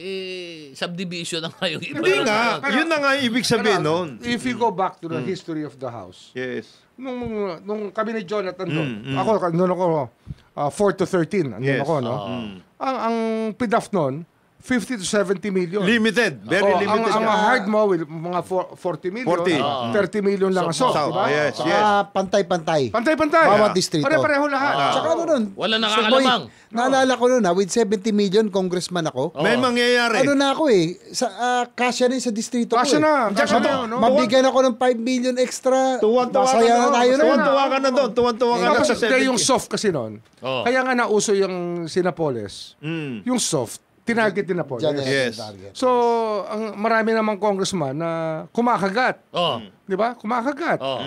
A: Subdivision na nga yung iba.
C: Hindi nga. Yun na nga ibig sabihin nun.
E: If you go back to the history of the house,
C: Yes.
E: nung kami ni Jonathan doon, noon ako 4 to 13, andun
C: Yes.
E: ako, no? Ang PIDAF noon, 50 to 70 million.
C: Limited. Very
E: Oh,
C: limited.
E: ang hard mo, mga 40 million,
C: 40.
E: 30 million lang ang soft,
C: Soft,
E: di ba?
C: yes,
D: Saka
C: yes.
D: pantay-pantay.
E: Pantay-pantay.
D: Bawat distrito.
E: Pare-pareho lahat.
D: Tsaka ano nun?
A: Wala
D: Sir
A: nakakalamang.
D: Boy, naalala ko nun with 70 million, congressman ako.
C: May mangyayari.
D: Ano na ako kasya na yun sa distrito
E: Kasya
D: ko.
E: na, kasya na, no?
D: Mabigyan ako ng 5 million extra.
C: Tuwan-tuwa ka
D: Masaya
C: na.
D: na tayo nun.
C: Tuwan-tuwa ka na doon. Tuwan-tuwa ka na
E: Tapos
C: sa
E: yung
C: 70.
E: soft kasi nun, kaya nga nauso yung Sinapoles, yung soft, tinarget din na po.
D: Diyan na
C: Yes.
D: yung target.
E: So, ang marami namang congressman na kumakagat.
A: Oh.
E: Di ba? Kumakagat.
A: Oh.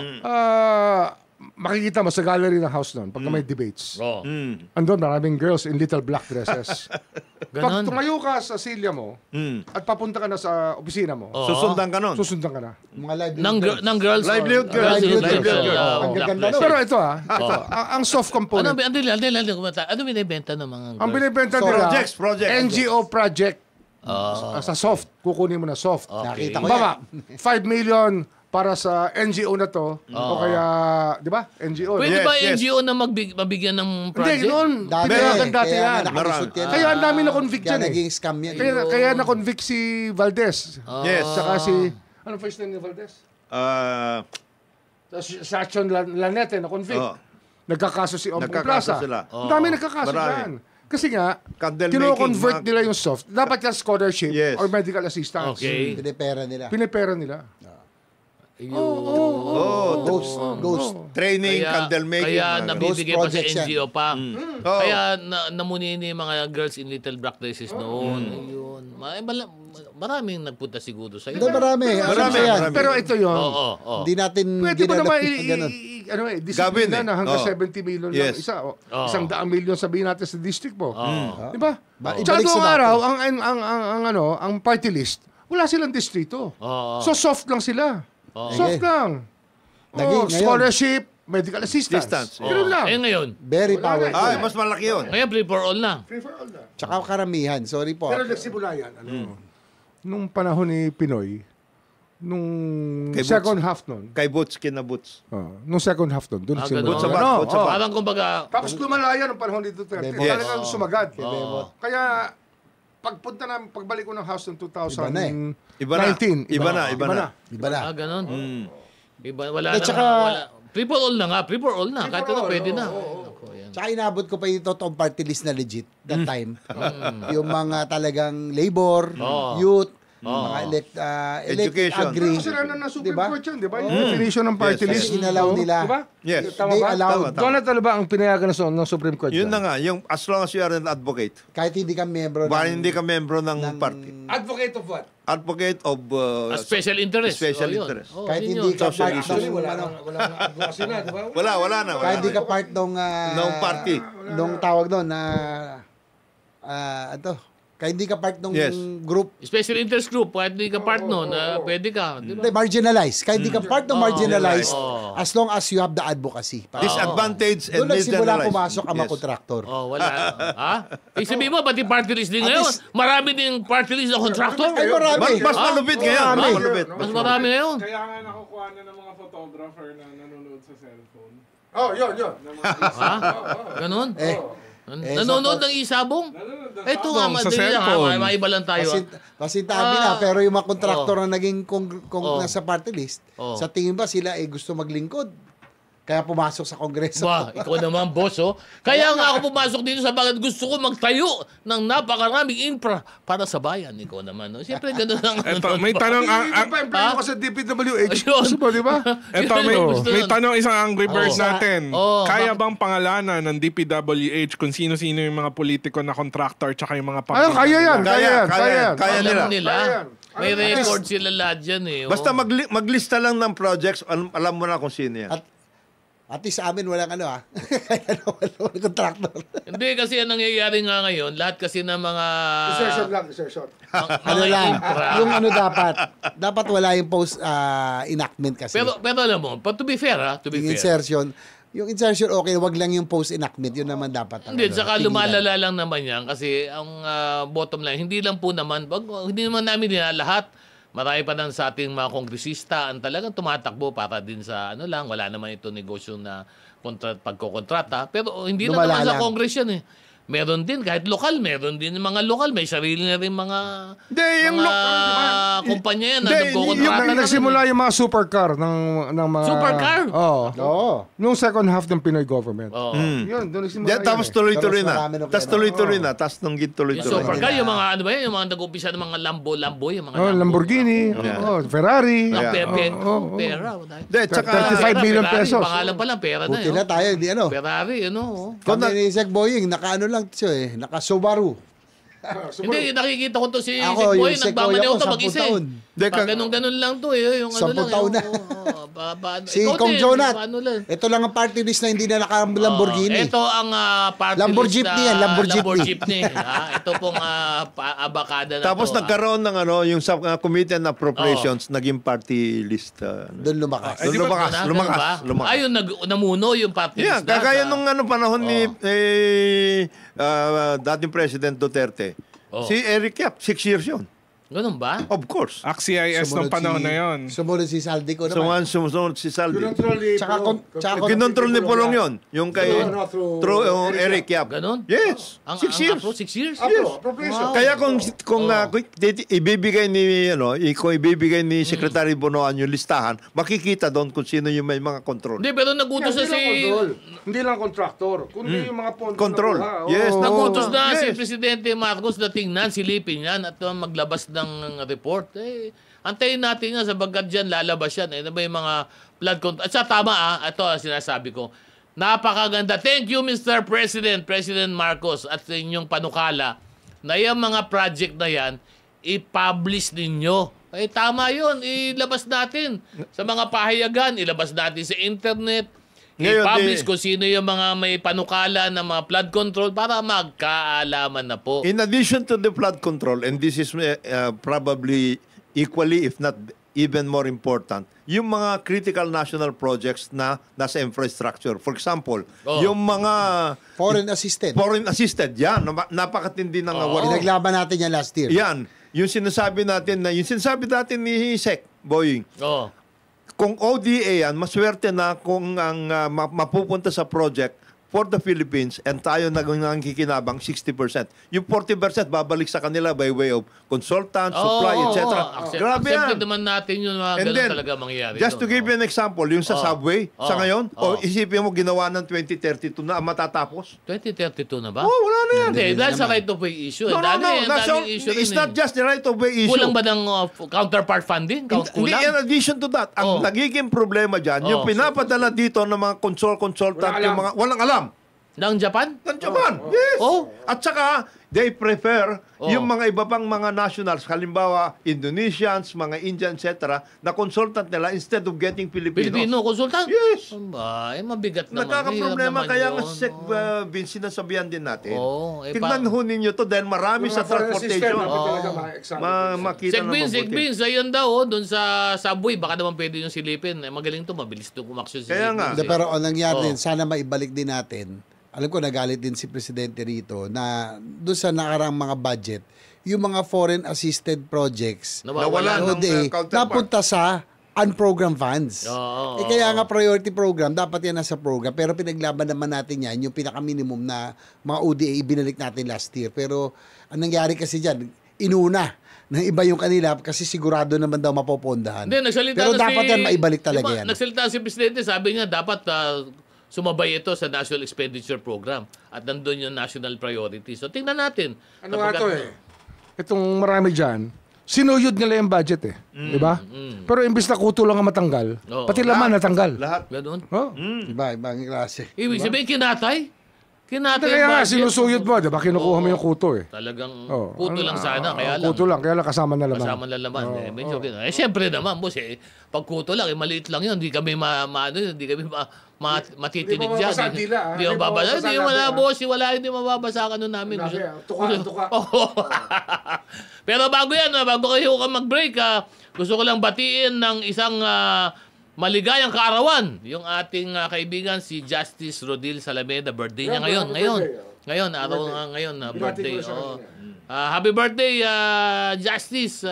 E: Makikita mo sa gallery ng house noon pag may debates.
A: Oh.
E: Andun, maraming girls in little black dresses. Pag
A: Ganon.
E: tumayo ka sa silya mo at papunta ka na sa opisina mo,
C: Susundan ka nun.
E: susundan ka na.
D: Mga live
A: Ng girls.
C: Livelihood girls.
A: Livelihood
C: Livelihood
A: girls.
C: girls.
D: Ang gaganda nun.
E: Pero ito ang soft
A: Ano
E: component.
A: ano binibenta ng mga girls?
E: Ang binibenta
C: So,
E: nila,
C: projects.
E: NGO project sa soft. Kukunin mo na soft.
D: Nakita ko
E: Baba, 5 million para sa NGO na to. O kaya, di ba? NGO.
A: Pwede
C: Yes,
A: ba
C: yes.
A: NGO na mabigyan ng
E: Hindi,
A: project?
E: noon.
D: Dati,
E: Pinayagan dati
D: kaya
E: yan.
D: nga nakalusot yan.
E: Kaya ang dami na-convict
D: Kaya
E: yan eh.
D: naging scam yan.
E: Kaya na-convict si Valdez.
C: Yes.
E: Saka si, ano first name ni Valdez? Sachon Lanete na-convict.
C: Oh.
E: Nagkakaso si Ompong
C: Nagkakaso
E: Plaza.
C: sila.
E: Ang dami nagkakaso
C: Marami.
E: dyan. Kasi nga,
C: Candle
E: kino-convert
C: making,
E: nila yung soft. Dapat yan scholarship
C: Yes.
E: or medical assistance.
A: Okay.
D: Pinipera nila.
E: Pinipera nila.
D: Ghost.
C: Training, candle making.
A: Kaya
C: mga-
A: nabibigay
D: Ghost
A: pa sa
D: projects yan.
A: NGO pa.
C: Oo.
A: Kaya namunini yung mga girls in little black dresses noon. Ayun. Maraming nagpunta siguro sa
D: Hindi,
A: iyo.
D: marami.
C: Marami,
D: Yan.
C: marami.
E: Pero ito yun.
A: Oo.
D: Hindi natin
E: Pwede mo naman
D: ganun.
E: disiplina
C: Gawin eh.
E: na hanggang
C: Oo.
E: 70 million lang
C: Yes.
E: isa.
A: Oo.
E: 100 million sabihin natin sa district mo. Di ba?
D: Ibalik
E: Tsaka
D: sa
E: noong
D: dati.
E: araw, ang party list, wala silang distrito.
A: Oo.
E: So soft lang sila. Soft
D: Okay.
E: lang.
D: Ngayon.
E: Scholarship, medical assistance.
C: Assistance.
E: Ganun lang.
A: Eh ngayon,
D: Very powerful.
C: Ay, mas malaki yun.
A: ngayon free for all na.
E: Free for all na.
D: Tsaka karamihan. Sorry po.
E: Pero nagsimula yan. Nung panahon ni Pinoy, nung
C: Kay
E: second half nun,
C: Kay Boots, kina Boots.
E: nung second half nun, doon nagsimula.
A: ganun.
C: Boots sa bat, Boots sa bat.
A: Parang kumbaga,
E: Tapos lumala yan nung panahon ni Duterte.
D: Yes.
E: Talagang sumagad.
A: Oo.
E: Kaya, pagbalik ko ng house ng 2019,
C: Iba na. Iba na.
D: Iba na.
A: ganun. Iba, wala
D: At
A: na.
D: saka-
A: Wala. Free for all na nga. Free for all na. Kahit
E: for
A: ano,
E: all,
A: pwede
E: oo,
A: na.
E: oo.
A: Ako, yan.
D: Tsaka inabot ko pa yung totoong party list na legit that time. Yung mga talagang labor, youth, mga
C: Education.
D: agri.
E: Kasi na Supreme
D: Diba?
E: Court yun, di ba? Yung definition ng party
C: Yes,
E: list.
D: yes. Inalaw nila.
E: Di ba?
C: Yes.
E: Tama
D: They
E: ba?
D: allowed.
C: Tama.
E: Doon na talaga ang pinayagan ng Supreme Court.
C: Yun
E: yan.
C: na nga, yung as long as you are an advocate.
D: Kahit hindi ka membro
C: Baka hindi ka membro ng party.
E: Advocate of what?
C: Advocate of
A: A special interest.
C: special
A: Oh, yun.
C: interest.
A: Oh,
D: kahit
A: yun
D: hindi
A: yun.
D: ka
C: Social
D: part
C: issues.
D: ng
E: Wala nang advocacy na, di ba?
C: Wala na.
D: kahit hindi ka
C: na.
D: part ng
C: Ng party.
D: nung tawag doon na kahit hindi ka part ng
C: Yes.
D: group.
A: Special interest group, kahit hindi ka part nun, pwede ka. Di ba?
D: Hindi, marginalized. Kahit hindi ka part ng marginalized,
A: Oh.
D: as long as you have the advocacy.
C: Disadvantage and
D: Doon nagsimula
C: marginalized.
D: pumasok ang mga
C: Yes.
D: kontraktor.
A: Oh, wala. Ha? Sabihin mo, pati party list din ngayon.
D: least-
A: Marami din party list na contractor.
D: Ay, marami.
C: Mas malupit ngayon.
D: Marami.
C: Mas malupit.
A: Mas marami ngayon.
F: Kaya nga nakukuha na ng mga photographer na nanonood sa cellphone.
E: Oh, yun.
A: Ha? Ganon? Nanonood ng isabong? Ito nga,
F: Sa
A: madali lang.
F: cellphone.
A: Maiba lang tayo.
D: Masintabi na, pero yung mga kontraktor na naging nasa party list,
A: Oh.
D: sa tingin ba sila gusto maglingkod? Kaya pumasok sa kongreso.
A: Ba, ikaw naman, boss, oh. Kaya nga ako pumasok dito sa bagay. Gusto ko magtayo ng napakaraming infra para sa bayan. Ikaw naman, no? Siyempre, gano'n lang.
F: Eto, may tanong
E: Hindi pa empleo ko sa DPWH.
A: Ayun.
E: Gusto mo, di ba?
F: Eto,
A: Yun
F: may,
A: yung gusto
F: may
A: nun.
F: tanong isang Angry Birds
A: Oh.
F: natin.
A: Oh,
F: Kaya bang pangalanan ng DPWH kung sino-sino yung mga politiko na contractor tsaka yung mga
E: Ayun, kaya yan.
C: Kaya
A: Alam
C: nila.
A: nila.
E: Kaya yan.
A: May record sila lahat dyan, eh. oh.
C: Basta maglista lang ng projects, alam mo na kung sino yan.
D: At least sa amin walang kaya walang kontraktor.
A: Hindi, kasi ang nangyayari nga ngayon, lahat kasi ng mga...
E: Insertion.
D: Ano
A: mga
D: lang,
A: infra.
D: yung dapat wala yung post enactment kasi.
A: Pero alam mo, but to be fair, to be
D: yung
A: fair.
D: yung insertion okay, wag lang yung post enactment, yun naman dapat.
A: Hindi, saka
D: Tinginan.
A: lumalala lang naman yan kasi ang bottom line, hindi lang po naman, hindi naman namin lahat. Marami pa lang sa ating mga kongresista ang talagang tumatakbo para din sa wala naman ito negosyo na pagkokontrata. Pero hindi lang
D: Lumala
A: naman sa
D: lang.
A: Congress yan eh. meron din, kahit lokal, meron din mga lokal. May sarili na rin mga
C: Hindi, yung
A: kumpanya yan na
C: Hindi,
A: nagkukontrata.
E: Nagsimula yung mga supercar ng mga...
A: Supercar?
E: Oo.
D: Oo.
E: Nung second half ng Pinoy government.
A: Oo.
E: Yun, doon nagsimula
C: Yeah, tapos tuloy-tuloy
D: Pero mas
C: na.
D: marami na
C: Tapos
D: pera.
C: tuloy-tuloy na. Tapos nung
A: Yung
C: tuloy-tuloy
A: supercar,
C: na.
A: yung mga ano ba yan? Yung mga nag-umpisa ng mga Lambo, yung mga
E: Lamborghini, Ferrari.
A: Ang
C: Yeah.
A: pera.
C: Hindi, tsaka...
E: 35 million pesos.
A: Pangalan pa lang, pera na.
D: Buti na tayo, di ano.
A: Ferrari,
D: Kami ni Sek Boying, naka-ano lang siya naka-Subaru.
A: Hindi, nakikita ko to si
D: Ako,
A: Boy,
D: yung Sek
A: nagmamaneho
D: Boy
A: to
D: ako,
A: mag-isa
D: 10 taon.
A: Pag ganun-ganun lang to yung ano
D: 10
A: lang.
D: taon na. Si
A: Ikaw
D: Kong
A: din,
D: Jonat,
A: paano lang?
D: ito lang ang party list na hindi na naka-Lamborghini.
A: Ito ang party
D: Lamborghini
A: list na
D: yan, Lamborghini.
A: Lamborghini. Ito pong abakada na
C: Tapos
A: to.
C: nagkaroon ng yung sa Committee on Appropriations, naging party list.
D: Doon lumakas.
C: Doon lumakas.
A: Ayun, namuno yung party
C: Yeah,
A: list na.
C: kagaya nung panahon ni dating President Duterte. Si Eric Yap, 6 years yun.
A: Ganun ba?
C: Of course.
F: AXIS nung panahon na yon.
D: Sumunod si Saldico naman.
C: Sumunod si Saldi.
D: Tsaka
C: Kinontrol ni Pulong yun. Yung kay through Eric Yap.
A: Ganun?
C: Yes.
A: Ang
C: 6 years.
A: Afro, 6 years?
E: Appropriation.
C: Kaya kung ibibigay ni Secretary Bonoan yung listahan, makikita doon kung sino yung may mga control.
A: Hindi, pero nagutos na si...
E: Hindi lang contractor, kundi yung mga pondo.
C: Control.
E: na kuha.
C: Yes,
E: Oo.
A: Nagutos na
C: Yes.
A: si Presidente Marcos na tingnan, silipin yan at maglabas ng report. Antayin natin nga sabagkat dyan lalabas yan. Ano ba yung mga flood control? At sa tama ito ang sinasabi ko. Napakaganda. Thank you Mr. President, President Marcos at sa inyong panukala na yung mga project na yan, i-publish ninyo. Tama yun. Ilabas natin sa mga pahayagan. Ilabas natin sa internet.
C: Ngayon,
A: I-publish kung sino yung mga may panukala ng mga flood control para magkaalaman na po.
C: In addition to the flood control, and this is probably equally, if not even more important, yung mga critical national projects na nasa infrastructure. For example, yung mga
D: foreign assisted.
C: foreign assisted, yan, napakatindi ng award.
D: Pinaglaban natin yan last year.
C: Yan, yung sinasabi natin ni Sec Boying, kung ODA yan, maswerte na kung ang mapupunta sa project for the Philippines and tayo nagkikinabang 60%. Yung 40% babalik sa kanila by way of consultants, supply, etc. Grabe yan.
A: Accept naman natin yung mga
C: And
A: ganun
C: then,
A: talaga mangyayari.
C: just to give you an example, yung sa subway, sa ngayon, isipin mo ginawa ng 2032 na matatapos.
A: 2032 na ba?
C: Wala na yan.
A: Hindi, dahil sa right of way issue.
C: No,
A: Daming issue rin
C: it's not just the right of way issue.
A: Kulang ba ng counterpart funding?
C: Hindi,
A: Kulang?
C: in addition to that, ang nagiging problema dyan, yung pinapadala dito ng mga consultant, yung mga walang alam.
A: Ng Japan?
C: Ng Japan, yes.
A: Oh.
C: At saka, they prefer yung mga iba pang mga nationals, halimbawa, Indonesians, mga Indian, etc., na consultant nila instead of getting Filipinos.
A: Filipino consultant?
C: Yes.
A: Mabigat naman.
C: Nagkakaproblema,
A: Hirap
C: kaya
A: naman
C: nga
A: yun.
C: Sec Vince, sinasabihan din natin. Tignan
A: pa-
C: ho ninyo to dahil marami sa transportation. Makita na mabuti.
A: Segbins, ayun daw, doon sa subway, baka naman pwede yung silipin. Magaling to, mabilis to kumaksyon si
C: Kaya nga.
A: Segbins.
D: Pero ang nangyari din, sana maibalik din natin. Alam ko nagalit din si Presidente rito na doon sa nakarang mga budget, yung mga foreign assisted projects
C: Nawala ng counterpart.
D: napunta sa unprogrammed funds. Kaya nga priority program, dapat yan nasa program. Pero pinaglaban naman natin yan, yung pinaka-minimum na mga ODA, ibinalik natin last year. Pero ang nangyari kasi dyan, inuna ng iba yung kanila kasi sigurado naman daw mapopondahan.
A: Hindi, nagsalita
D: Pero
A: na
D: dapat yan maibalik talaga yan.
A: Nagsalita si Presidente, sabi niya dapat sumabay ito sa National Expenditure Program at nandun yung national priority. So tingnan natin.
E: Ano nga to itong marami dyan, sinuyod nila yung budget di ba? Pero imbis na kuto lang ang matanggal, pati laman natanggal.
C: Lahat.
A: Ganun.
D: Ibang klase.
A: Ibig sabihin, kinatay? Kinatay
E: Kaya
A: yung
E: nga,
A: budget.
E: sinusuyod mo, di ba? Kinukuha mo yung kuto
A: Talagang kuto lang sana. Kaya lang.
E: Kuto lang, kaya lang kasama na laman.
A: Kasama na laman. Medyo siyempre naman, boss, pag kuto lang, maliit lang yun. Hindi kami hindi kami matitinig dyan. Hindi mababasa. Hindi wala, boss. Hindi mababasa ka nun namin.
E: Tuka.
A: Pero bago yan, bago kayo mag-break, gusto ko lang batiin ng isang maligayang kaarawan. Yung ating kaibigan, si Justice Rodil Salameda. Birthday niya ngayon. Ngayon, araw nga ngayon, birthday. Happy birthday, Justice.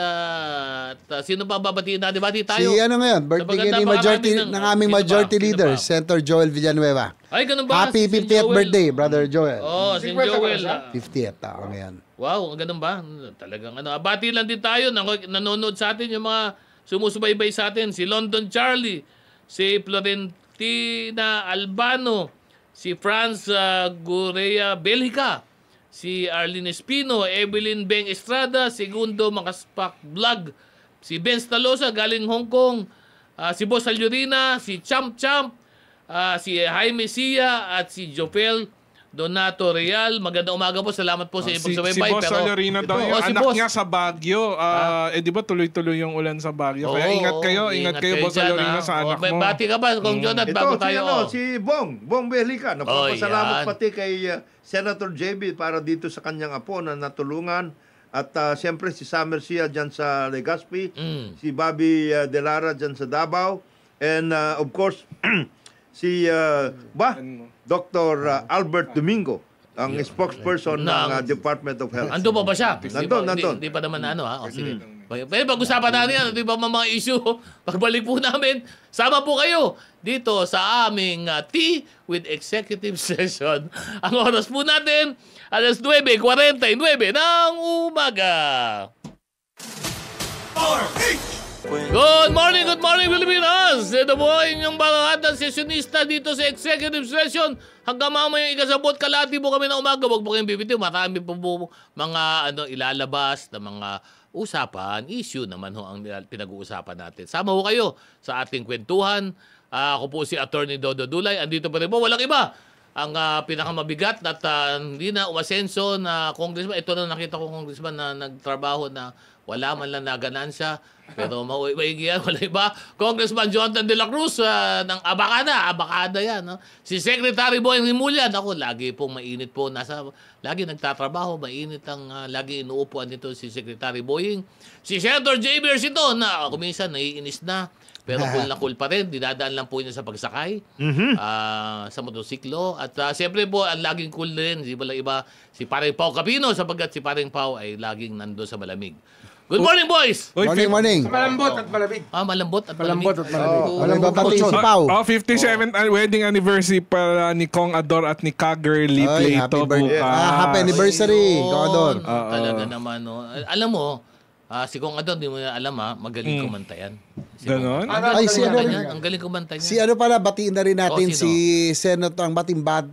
A: Sino pa babatiin natin? Bati tayo.
D: Si ano ngayon, birthday ni majority, ng aming majority leader, Senator Joel Villanueva.
A: Ay, ganun ba?
D: Happy
A: Si
D: 50th
A: Joel.
D: birthday, Brother Joel.
A: Oh, si Joel.
D: 50th, ngayon.
A: Wow, ganun ba? Talagang ano. Bati lang din tayo. Nanonood sa atin yung mga sumusubaybay sa atin. Si London Charlie, si Florentina Albano, si Franz Gurea Belhica, si Arlene Espino, Evelyn Beng Estrada, Segundo Makaspak Vlog, si Ben Stalosa galing Hong Kong, si Boss Aljurina, si Champ Champ, si Jaime Sia at si Jopel Donato Real. Magandang umaga po. Salamat po sa inyong
F: Si
A: pagsubaybay.
F: Boss Alorina daw yung
A: si
F: anak
A: Boss.
F: niya sa Baguio. Di ba tuloy-tuloy yung ulan sa Baguio? Kaya ingat kayo, Boss
A: dyan,
F: Alorina, sa anak
A: May
F: mo.
A: bati ka ba, Kung Jonat,
C: Ito,
A: bago
C: si,
A: tayo?
C: si Bong Belica. Napapasalamat
A: yan.
C: pati kay Senator JB para dito sa kanyang apo na natulungan. At siyempre si Summer Sia dyan sa Legazpi, si Bobby Delara dyan sa Davao, and of course, si Dr. Albert Domingo, ang spokesperson ng Department of Health.
A: Ando pa ba siya?
C: Nandun.
A: Hindi pa naman O, sige. Pero pag-usapan natin yan, di ba mga issue? Pagbalik po namin, sama po kayo dito sa aming Tea with Executive Session. Ang oras po natin, alas 9:49 ng umaga. Good morning, Pilipinas! Ito po ang inyong barangatan sesyonista dito sa Executive Session. Hanggang mamaya ikasabot kalati po kami na umaga. Huwag po kayong bibitiw. Marami po mga ilalabas na mga usapan, issue naman ho ang pinag-uusapan natin. Sama ho kayo sa ating kwentuhan. Ako po si Attorney Dodo Dulay. Andito pa rin po, walang iba. Ang pinakamabigat at hindi na umasenso na congressman. Ito na nakita ko congressman na nagtrabaho na wala man lang na ganansya. Pero maigi yan, wala iba. Congressman Jonathan De La Cruz ng Abacada yan. No? Si Secretary Boying Rimulyan, ako lagi pong mainit po. Lagi nagtatrabaho, mainit ang lagi inuupuan nito si Secretary Boying. Si Senator J. Bersito na kuminsan naiinis na. Pero cool na cool pa rin. Dinadaan lang po niya sa pagsakay sa motosiklo. At siyempre po, ang laging cool din. Di ba lang iba, si Paring Pao Capino sapagkat si Paring Pao ay laging nando sa malamig. Good morning, boys!
D: Morning.
E: Malambot at malamig.
A: Malambot at malamig.
D: Walang babati si Pao.
F: 57th wedding anniversary para ni Kong Ador at ni Ka-Girly
D: Ay,
F: Plato
D: happy birthday.
F: bukas.
D: Happy anniversary, Kong Ador.
A: Talaga naman, no. Alam mo, si Kong Ador, di mo na alam magaling kumanta yan.
F: Ganon?
D: Ay, si ano rin.
A: Ang galing kumanta niya.
D: Si ano pala, batiin na rin natin
A: sino?
D: si Senator, ang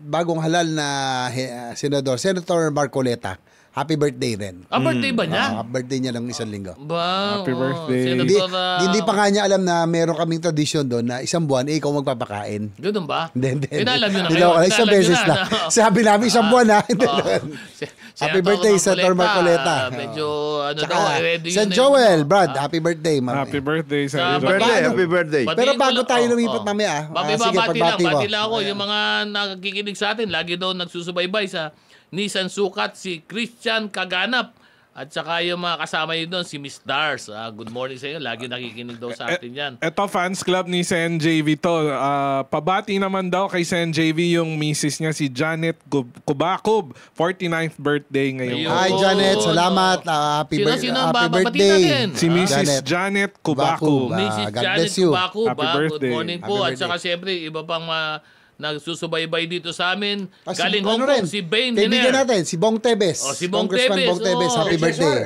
D: bagong halal na Senator Marcoleta. Happy birthday rin.
A: Birthday ba niya?
D: Birthday niya ng isang linggo.
F: Happy birthday.
D: Hindi pa nga niya alam na meron kaming tradisyon doon na isang buwan, ikaw magpapakain.
A: Ganun ba?
D: Hindi.
A: Inalam nyo na
D: Hindi
A: kayo.
D: daw, isang beses na. Sabi namin isang buwan ha. Happy birthday, Senator Marcoleta.
A: Medyo, ready
D: St. Joel, Brad, happy birthday.
F: Happy birthday sa
C: Happy birthday.
D: Pero bago tayo lumipat mamaya, sige,
A: Bati lang ako. Yung mga nakikinig sa atin, lagi daw nagsusubaybay sa Nissan Sukat, si Christian Kaganap. At saka yung mga kasama yun doon, si Miss Dars. Good morning sa inyo. Lagi nakikinig daw sa atin yan.
F: Ito, fans club ni Sen JV to. Pabati naman daw kay Sen JV yung misis niya, si Janet Kubakub. 49th birthday ngayon.
D: Hi, Janet. Salamat. Happy birthday.
F: Si Mrs. Janet Kubakub.
A: Mrs.
D: God
A: Janet
D: bless you.
A: Kubakub.
F: Happy
A: Good
F: birthday.
A: morning po.
D: Happy
A: At saka siyempre, iba pang nagsusubaybay dito sa amin.
D: Si,
A: Galing Hong Kong, si Bain
D: Kaibigan
A: Hiner.
D: natin, si Bong Tebes.
A: Si Bong
D: Congressman
A: Tebes.
D: Bong Tebes. Happy birthday.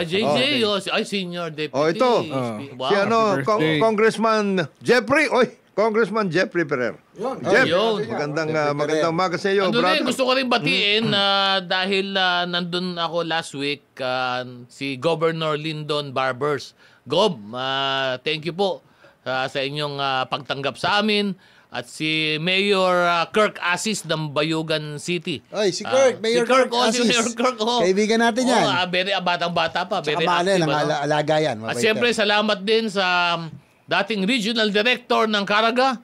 A: JJ, senior deputy.
C: Ito.
A: Wow.
C: Si
F: Happy birthday.
C: Congressman Jeffrey. Congressman Jeffrey Perer. Jeff,
A: Yun.
C: magandang umaga sa iyo,
A: Ano
C: brother.
A: gusto ko rin batiin dahil nandun ako last week si Governor Lyndon Barbers. Gob, thank you po sa inyong pagtanggap sa amin. At si Mayor Kirk Assis ng Bayugan City.
D: Oy, si Kirk, Mayor Kirk
A: Si
D: Assis.
A: Mayor Kirk.
D: Kaibigan natin yan.
A: Batang-bata pa.
D: Tsaka
A: Very
D: mahal
A: active.
D: ang alaga yan.
A: At siyempre, salamat din sa dating Regional Director ng Caraga,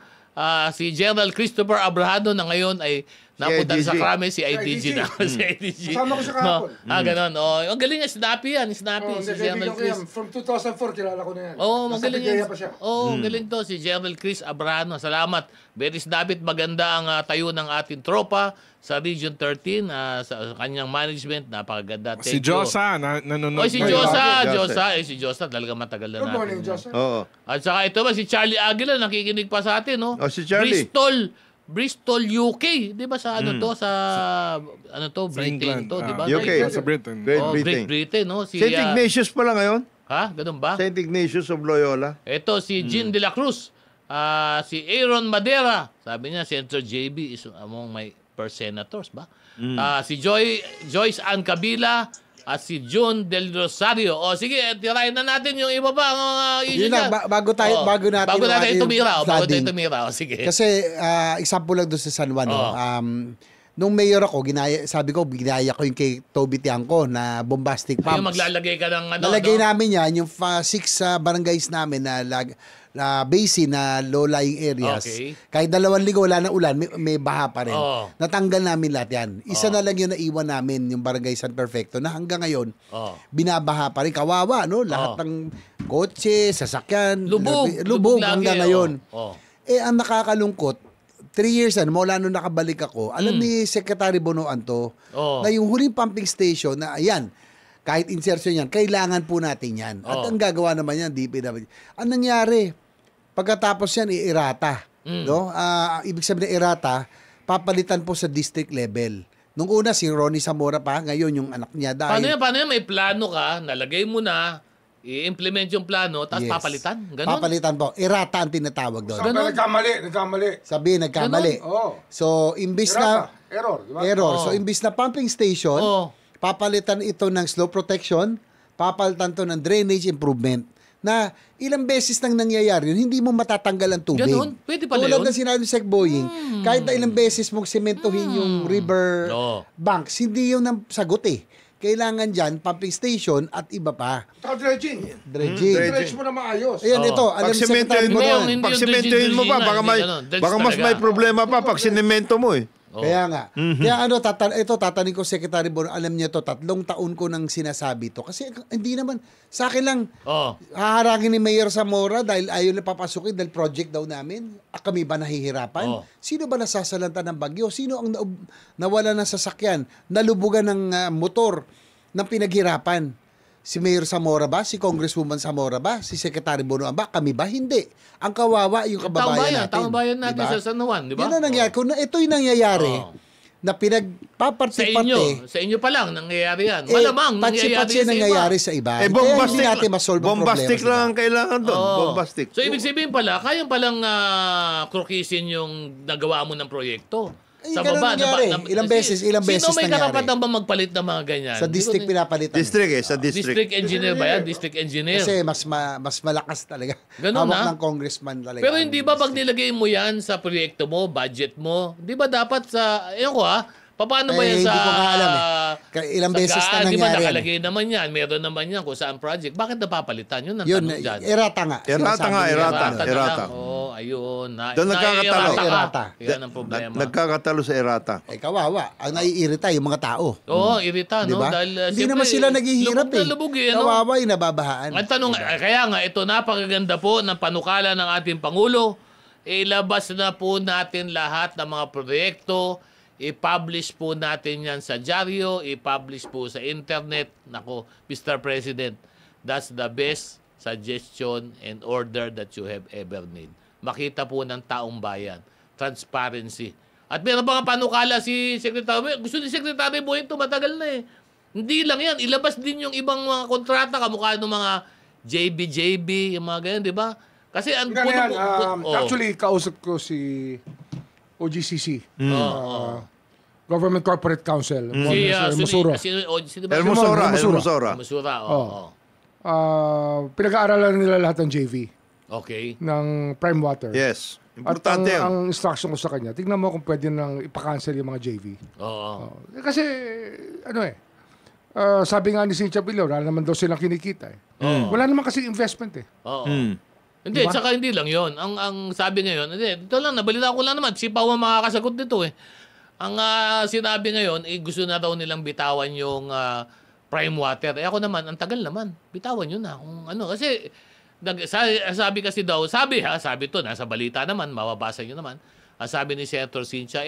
A: si General Christopher Abrahado na ngayon ay Napunta
C: IDG.
A: sa krame, si IDG na. Si IDG.
E: Kasama ko siya kahapon.
A: Ganon. Ang galing nga, snappy yan. Snappy. Si General Chris.
E: From 2004, kilala ko na yan.
A: Magaling
E: Nasa
A: yan.
E: Pigaya pa siya.
A: Galing to. Si General Chris Abrano. Salamat. Very snappy. Maganda ang tayo ng ating tropa sa Region 13. Sa kanyang management. Napakaganda.
F: Si
A: Thank you.
F: Josa, nanonood.
A: Si
C: Josa.
A: Si Josa talaga matagal na
E: Good
A: natin.
E: morning, Joshua.
C: Oo.
A: At saka ito ba, si Charlie Aguila, nakikinig pa sa atin, no?
C: Si Charlie.
A: Bristol, UK. Di ba sa Britain
F: England.
A: to, di ba?
C: UK.
F: Sa Britain.
C: Great
A: Great
C: Britain.
A: Britain, no? Si,
C: St. Ignatius pala ngayon.
A: ha? Ganun ba?
C: St. Ignatius of Loyola.
A: Ito, si Jean de la Cruz. Si Aaron Madera. Sabi niya, Senator JB is among my first senators, ba? Si Joyce Ann Kabila. At si June Del Rosario. Sige, tirahin na natin yung iba pa ang issue
D: Yun na,
A: dyan.
D: bago natin
A: tumira. Bago tayo
D: flooding.
A: tumira. Sige.
D: Kasi example lang doon sa San Juan, no? Nung mayor ako, sabi ko, ginaya ko yung kay Toby Tiangco na bombastic
A: Yung
D: pumps.
A: maglalagay ka ng
D: Nalagay namin yan, yung 6 barangays namin na basin na low-lying areas.
A: Okay.
D: Kahit 2 linggo wala na ulan, may baha pa rin.
A: Oo.
D: Natanggal namin lahat yan. Isa na lang yung naiwan namin, yung barangay San Perfecto, na hanggang ngayon, binabaha pa rin. Kawawa, no? Lahat ng kotse, sasakyan, lubog hanggang ngayon. Ang nakakalungkot, 3 years mula nung nakabalik ako, alam ni Secretary Bonoan to, na yung huling pumping station na, ayan, kahit insertion yan, kailangan po natin yan. At ang gagawa naman yan, DPW. Ang nangyari, pagkatapos yan, i-errata. No? Ibig sabihin ng errata, papalitan po sa district level. Nung una, si Ronnie Zamora pa, ngayon yung anak niya. Dahil,
A: Paano yan? May plano ka, nalagay mo na, i-implement yung plano, tapos
D: Yes.
A: papalitan? Ganon?
D: Papalitan po. Errata ang tinatawag doon.
E: Sabi, nagkamali.
D: Sabi, nagkamali.
E: Oo.
D: So, imbis na...
E: Error, di ba?
D: Error.
A: Oo.
D: So, imbis na pumping station, papalitan ito ng slow protection, papalitan to ng drainage improvement, na ilang beses nang nangyayari yun, hindi mo matatanggal ang tubig.
A: Ganon? Pwede pala
D: Tulad
A: yun?
D: ng sinabi sa Boeing, kahit na ilang beses mong sementohin yung river banks, hindi yun ang sagot eh. Kailangan dyan, pumping station at iba pa.
E: Saka dredging.
D: Dredging.
E: Dredge mo na maayos.
D: Ayan, ito. Alam
C: Pag
D: mo, Secretary
C: sementohin mo,
A: Hindi,
D: Bonoan.
A: hindi
C: pag
A: yung
C: sementohin mo pa,
A: dredging
C: baka
A: na,
C: may,
A: hindi ganun. Dredge
C: baka mas
A: talaga.
C: may problema pa pag sinemento mo eh.
D: Kaya nga. Kaya tatanin ko Secretary Bonoan, alam niyo to, 3 taon ko nang sinasabi to. Kasi hindi naman, sa akin lang, haharangin ni Mayor Zamora dahil ayaw na papasukin dahil project daw namin. Kami ba nahihirapan? Sino ba nasasalanta ng bagyo? Sino ang nawala ng sasakyan? Nalubugan ng motor ng pinaghirapan? Si Mayor Zamora ba? Si Congresswoman Zamora ba? Si Secretary Bonoan ba? Kami ba? Hindi. Ang kawawa yung kababayan natin.
A: Taong bayan natin
D: Diba?
A: sa San Juan, di ba?
D: Yan ang nangyari. Kung ito'y nangyayari, na
A: Sa
D: pinagpaparte-parte,
A: inyo pa lang nangyayari yan.
D: eh,
A: Malamang
D: patsi-patsi nangyayari sa iba. Kaya hindi natin masolve ang problema.
C: bombastic
D: sa iba.
C: lang ang kailangan doon. Bombastic.
A: So, ibig sabihin pala, kayang palang krukisin yung nagawa mo ng proyekto.
D: Eh, ganun nangyari. Ilang beses
A: Sino may
D: nangyari.
A: karapatan ba magpalit ng mga ganyan?
D: Sa district pinapalitan.
C: Sa district.
A: District engineer ba yan? District engineer.
D: Kasi mas malakas talaga.
A: Ganun
D: Hawak
A: na?
D: ng congressman talaga.
A: Pero hindi ba pag nilagay mo yan sa proyekto mo, budget mo, di ba dapat sa, ayun ko paano ba yan
D: Eh,
A: sa...
D: hindi ko nga alam Ilang beses na
A: Di ba
D: nangyari yan.
A: nakalagay naman yan, meron naman yan kung saan project. Bakit napapalitan? Yun ang
D: Yun,
A: tanong dyan.
D: errata nga.
C: Errata
D: Sinasabi
C: nga,
D: niya.
C: errata.
A: na lang. Ayun.
C: Doon nagkakatalo.
D: Errata.
A: Yan ang problema.
C: Nagkakatalo sa errata.
D: Kawawa. Ang naiirita yung mga tao.
A: Oo, irita, no?
D: Diba?
A: Dahil,
D: Hindi
A: siyempre,
D: naman sila naghihirap
A: lubog na lubog eh, ano?
D: Kawawa yung nababahaan.
A: Ang tanong, kaya nga, ito napakaganda po ng panukala ng ating Pangulo. Ilabas na po natin lahat ng mga proyekto. I-publish po natin yan sa dyaryo. I-publish po sa internet. Nako, Mr. President, that's the best suggestion and order that you have ever made. Makita po ng taong bayan. Transparency. At meron pa nga panukala si Secretary. Gusto ni Secretary Boying ito, matagal na eh. Hindi lang yan. Ilabas din yung ibang mga kontrata, kamukha ng mga JB, yung mga ganyan, di ba? Kasi ang
E: Actually, kausap ko si OGCC. Government Corporate Council. Musura.
C: Hermosora.
E: Pinag-aaralan nila lahat ng JV.
A: Okay.
E: Ng Prime Water.
C: Yes.
E: At
C: Importante yun.
E: ang instruction ko sa kanya, tignan mo kung pwede nang ipakancel yung mga JV.
A: Oo.
E: Kasi, sabi nga ni Cynthia Villar, wala naman daw silang kinikita eh. Wala naman kasi investment eh.
A: Oo. Hindi, tsaka hindi lang yon. Ang sabi ngayon, ito lang, nabalita ko lang naman, si Pao ang makakasagot nito eh. Ang sinabi ngayon, gusto na daw nilang bitawan yung prime water. Ako naman, ang tagal naman. Bitawan nyo na. Kung ano, kasi sabi kasi daw, sabi to, nasa balita naman, mababasa nyo naman. Sabi ni Senator Cynthia,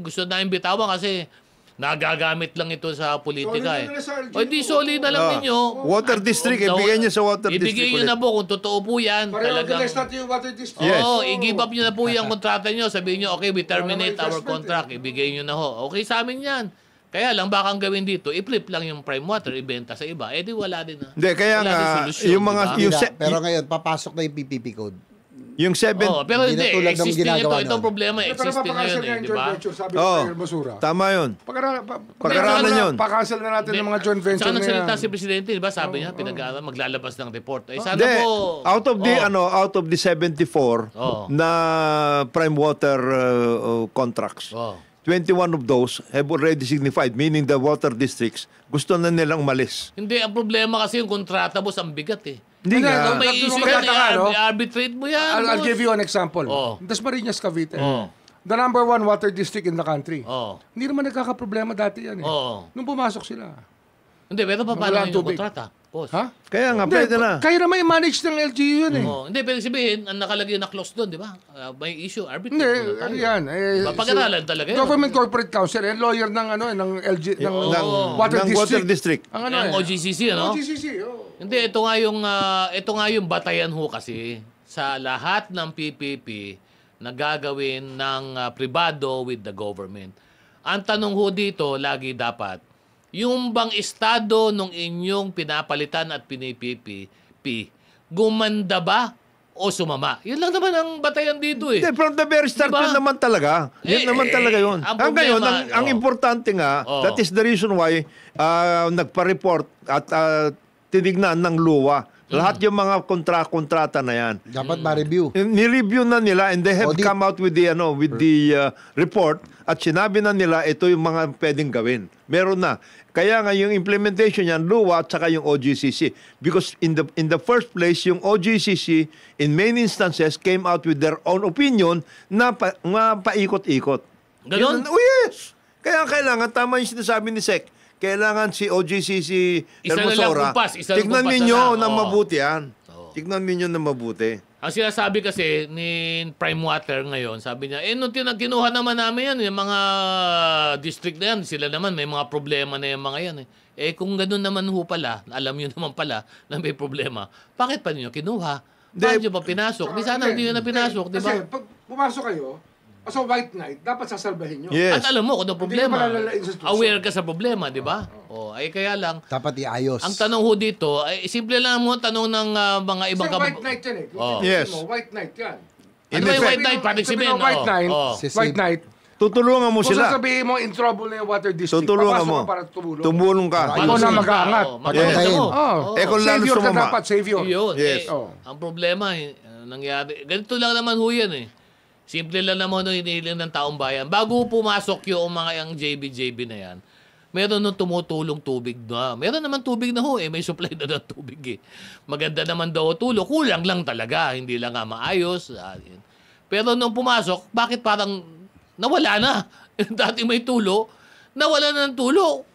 A: gusto na yung bitawan kasi nagagamit lang ito sa politika. O di solid na lang ninyo.
C: Water district, ibigay nyo sa water district.
A: Ibigay nyo na po kung totoo po yan.
E: Talagang natin yung water district.
C: Yes.
A: I-give up nyo na po yung kontrata nyo. Sabihin nyo, okay, we terminate our contract. Ibigay nyo na ho. Okay sa amin yan. Kaya lang, baka ang gawin dito, i-flip lang yung prime water, ibenta sa iba. Di wala din na.
C: Hindi, kaya
A: wala
C: nga,
A: din solusyon,
C: yung mga...
A: diba?
D: Pero ngayon, papasok na yung PPP code.
C: Yung 7...
A: Pero
D: Hindi
A: hindi,
D: na tulad ng
A: existing ito.
D: ginagawa
A: Itong
D: nun.
A: problema, existing ngayon di ba?
E: Sabi
C: Oo,
E: ni Basura.
C: tama yun.
E: Pag-aralan
C: yun.
E: Pa-cancel na natin ng mga joint venture
A: Saan
E: na yan.
A: nagsalita si Presidente, di ba? Sabi niya, maglalabas ng report. Sana
C: Hindi,
A: po...
C: out of the 74 na prime water contracts, 21 of those have already signified, meaning the water districts, gusto na nilang umalis.
A: Hindi, ang problema kasi yung kontrata, boss, ang bigat eh.
C: Hindi nga.
A: May issue yan, i-arbitrate mo yan.
E: I'll give you an example. Dasmariñas, Cavite. The number 1 water district in the country. Hindi naman nagkakaproblema dati yan eh. Nung pumasok sila.
A: Hindi, pero paano yung kontrata? Boss.
E: Ha?
C: Kaya nga, pwede na.
E: Kaya naman i-manage ng LGU yun eh.
A: Hindi, pero sabihin, ang nakalagay na clause doon, di ba? May issue, arbitrate
E: Hindi,
A: muna tayo.
E: yan.
A: Pag-aralan talaga yun.
E: Government Corporate Council, lawyer ng ng LG, ng water district.
C: Ang
A: Ang OGCC, ano?
E: OGCC,
A: Hindi, ito nga yung batayan ho kasi sa lahat ng PPP na gagawin ng pribado with the government. Ang tanong ho dito, lagi dapat, yung bang estado nung inyong pinapalitan at pinipipi, gumanda ba o sumama? Yun lang naman ang batayan dito eh.
C: From the very start,
A: Diba?
C: yun naman talaga. Yun naman talaga yun.
A: Ang
C: Ngayon,
A: problema,
C: ang importante nga, that is the reason why nagpa-report at tinignan ng luwa. Lahat yung mga kontrata na yan.
D: Dapat ma-review.
C: Ni-review na nila and they have
D: Audit.
C: come out with the report at sinabi na nila ito yung mga pwedeng gawin. Meron na. Kaya nga yung implementation niyan, luwa at saka yung OGCC. Because in the first place, yung OGCC in many instances came out with their own opinion na paikot-ikot.
A: Ganon?
C: Yes! Kaya kailangan, tama yung sinasabi ni Sec, kailangan si OGCC
A: Isa na lang
C: Hermosora,
A: kumpas, isa lang
C: tignan
A: kumpas
C: ninyo
A: na lang.
C: na mabuti yan. Tignan ninyo na mabuti.
A: Ang sinasabi kasi ni Prime Water ngayon, sabi niya, nung kinuha naman namin yan, yung mga district na yan, sila naman may mga problema na yung mga yan. Kung gano'n naman ho pala, alam nyo naman pala na may problema, bakit pa niyo kinuha? Bakit nyo pa pinasok? Di sana hindi nyo na pinasok, di ba?
E: Kasi pag pumasok kayo, as a white knight, dapat sasalbahin nyo.
C: Yes.
A: At alam mo kung ano problema.
E: Hindi ka malalalain sa institution.
A: Aware ka sa problema, di ba? Ay kaya lang,
D: Dapat iayos.
A: ang tanong ho dito, ay simple lang mo tanong ng mga ibang
E: Kasi white knight yan eh.
C: Yes.
E: White knight yan.
A: Ano ba yung white knight? Panig si Ben.
E: White knight,
D: Si
E: white knight,
C: Tutulungan mo
E: kung
C: sila.
E: sasabihin mo in trouble na yung water district,
C: Tutulungan
E: papasok
C: mo.
E: ka para tumulong.
C: Tumulong ka.
E: Ako na mag-aangat.
A: Maganda mo.
E: Oh.
C: Kung lalo
E: Savior ka
C: sumama.
E: dapat, savior.
A: Yun.
C: Yes.
A: Ang problema, nangyari. Ganito lang naman ho yan eh. Simple lang naman yung hinihiling ng taong bayan. Bago pumasok yung mga yung JB na yan, meron nung tumutulong tubig na. Meron naman tubig na ho eh. May supply na ng tubig eh. Maganda naman daw tulo. Kulang lang talaga. Hindi lang nga maayos. Pero nung pumasok, bakit parang nawala na? Dati may tulo, nawala na ng tulo.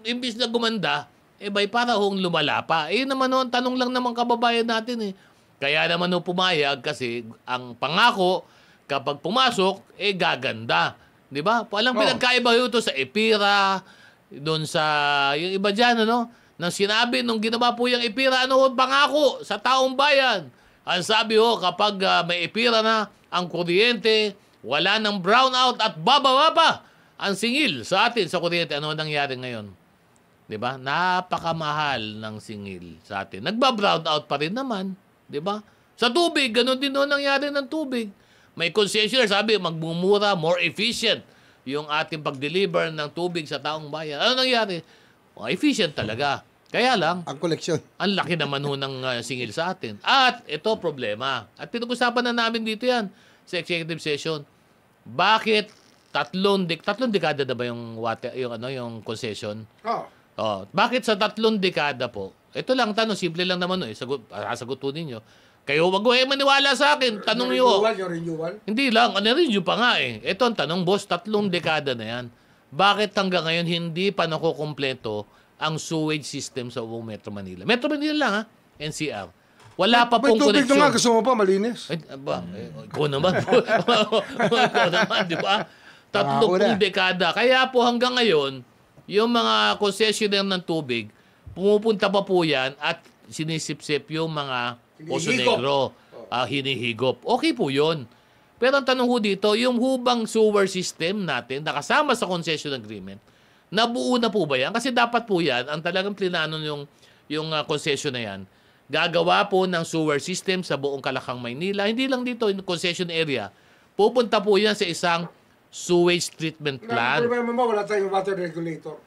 A: Imbis na gumanda, bay para hong lumala pa. Naman ho, ang tanong lang naman kababayan natin eh. Kaya naman ho pumayag kasi ang pangako, kapag pumasok, gaganda. Di ba? Walang pinagkaiba ito sa EPIRA, doon sa, yung iba dyan, ano? Nang sinabi, nung ginawa po yung EPIRA, ano ho, pangako sa taong bayan. Ang sabi ho, kapag may EPIRA na, ang kuryente, wala ng brownout at bababa pa ang singil sa atin sa kuryente. Ano nangyari ngayon? Di ba? Napakamahal ng singil sa atin. Nagba-brownout pa rin naman. Di ba? Sa tubig, ganun din noon nangyari ng tubig. May concessionaire, sabi, magmumura, more efficient yung ating pag-deliver ng tubig sa taong bayan. Ano nangyari? Efficient talaga. Kaya lang,
D: ang koleksyon.
A: ang laki naman ho ng singil sa atin. At ito problema. At pinag-usapan na namin dito yan sa executive session. Bakit tatlong dekada na ba yung water, yung concession? Bakit sa 3 dekada po? Ito lang tanong, simple lang naman sasagot po ninyo. Kayo wag kayo maniwala sa akin. Tanong nyo.
E: Yung renewal?
A: Hindi lang. Ano rin yung pa nga eh. Ito ang tanong, boss. 3 dekada na yan. Bakit hanggang ngayon hindi pa nakukumpleto ang sewage system sa buong Metro Manila? Metro Manila lang ha. NCR. Wala pa
E: May
A: pong
E: tubig na
A: connection.
E: nga, gusto mo pa malinis.
A: Ay, aba, ikaw naman. Ikaw naman, di ba? 30 dekada. Kaya po hanggang ngayon, yung mga concessionaire ng tubig, pumupunta pa po yan at sinisip-sip yung mga Poso Negro, hinihigop. Okay po yun. Pero ang tanong ho dito, yung hubang sewer system natin, nakasama sa concession agreement, nabuo na po ba yan? Kasi dapat po yan, ang talagang plinano yung concession na yan, gagawa po ng sewer system sa buong Kalakang, Maynila. Hindi lang dito, in concession area. Pupunta po yan sa isang sewage treatment
E: Ang
A: plant.
E: problema mo, wala tayong water regulator.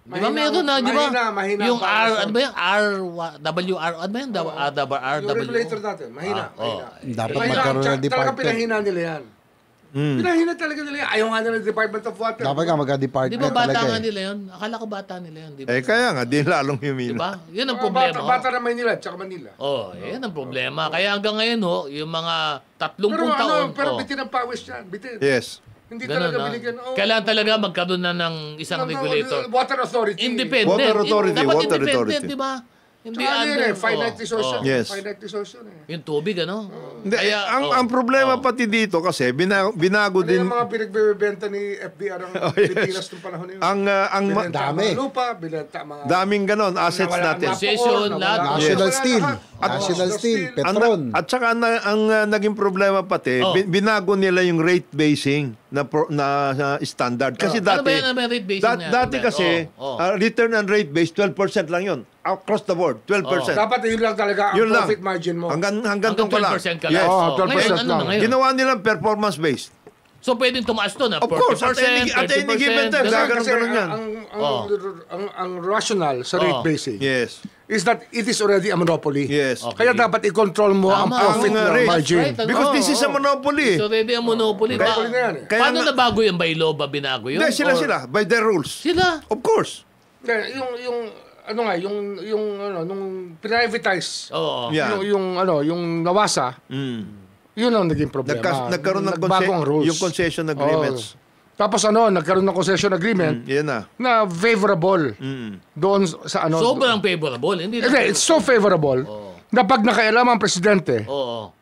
A: Di ba meron na, di ba?
E: Mahina.
A: Yung R, ano ba yan? WR, ano ba yan?
E: Yung regulator natin, mahina.
D: Dapat
E: Mahina.
D: magkaroon ng
E: Talaga
D: department.
E: pinahina nila yan. Pinahina talaga nila yan. Ayaw nga nila ng Department of Water.
D: Dapat nga magka-department
A: Di ba bata
D: talaga
A: nga
D: eh.
A: nila yun? Akala ko bata nila yun. Di ba?
C: Kaya nga, di lalong
A: Di
C: humina.
A: ba? Yun ang
E: Mga
A: problema.
E: Bata na Maynila, tsaka Manila.
A: Yan ang problema. Kaya hanggang ngayon, yung mga 30
E: Pero
A: taon.
E: pero bitin ang pawis yan. Bitin.
C: Yes.
E: Hindi
A: Ganun,
E: talaga
A: no?
E: binigyan.
A: Kailangan talaga magkaroon na ng isang regulator.
E: Water Authority.
A: Independent.
C: Water authority,
A: Dapat
C: water
A: independent,
C: authority.
A: di ba? Hindi
E: Tsaka ano yun
A: under.
E: eh, finite resource.
C: Yes.
E: Finite resource yun eh.
A: Yung tubig, ano?
C: Hindi, ang problema pati dito kasi binago
E: Ano
C: din
E: yung mga pinagbebenta ni FBR ang Pilipinas noong panahon na yun?
C: ang
E: Binenta
D: dami.
E: mga lupa, binenta mga...
C: daming ganon assets
E: nawala
C: natin.
E: ang
A: Concession,
E: napor,
A: lahat.
E: nawala-
D: National
E: Yes.
D: Steel.
E: Lahat.
D: National Steel.
E: Steel.
D: Petron.
C: At saka ang naging problema pati, binago nila yung rate basing na standard. Kasi
A: Ano ba
C: dati,
A: yan ang rate basing na?
C: dati kasi, return and rate base, 12% lang yun. Across the board, 12%.
E: Dapat yun lang talaga ang
C: Yun lang.
E: profit margin mo.
C: Hanggang doon ka lang.
A: 12% ka lang.
C: Yes.
E: Oo, 12%
A: Ngayon, ano
E: lang.
A: na ngayon?
C: Ginawa nilang performance-based.
A: So, pwedeng tumaas to na
C: Of
A: 40%,
C: course, at any
A: 30%.
C: given time,
A: ganun.
C: Ganun yan.
E: Ang rational sa rate basing
C: Yes.
E: is that it is already a monopoly.
C: Yes.
A: Okay.
E: Kaya dapat i-control mo ang
A: Tama.
E: profit
C: Ang
E: na
C: rate.
E: margin.
A: Right, ano?
C: Because this is a monopoly.
A: So, ready ang monopoly.
E: Monopoly na yan eh.
C: Kaya
A: Paano
C: nga-
A: nabago yung by law ba binago yun?
C: Hindi,
A: Or-
C: sila. By their rules.
A: Sila.
C: Of course.
E: Kaya nung privatize
C: Yeah.
E: yung nawasa, yun ang naging problema.
C: Nagkaroon ng
E: Nagbago ang rules.
C: yung concession agreements.
E: Tapos nagkaroon ng concession agreement
C: Yan na.
E: na favorable doon sa
A: Sobrang favorable. Hindi
E: Hindi, it's so favorable na pag nakailam ang presidente
A: Oo.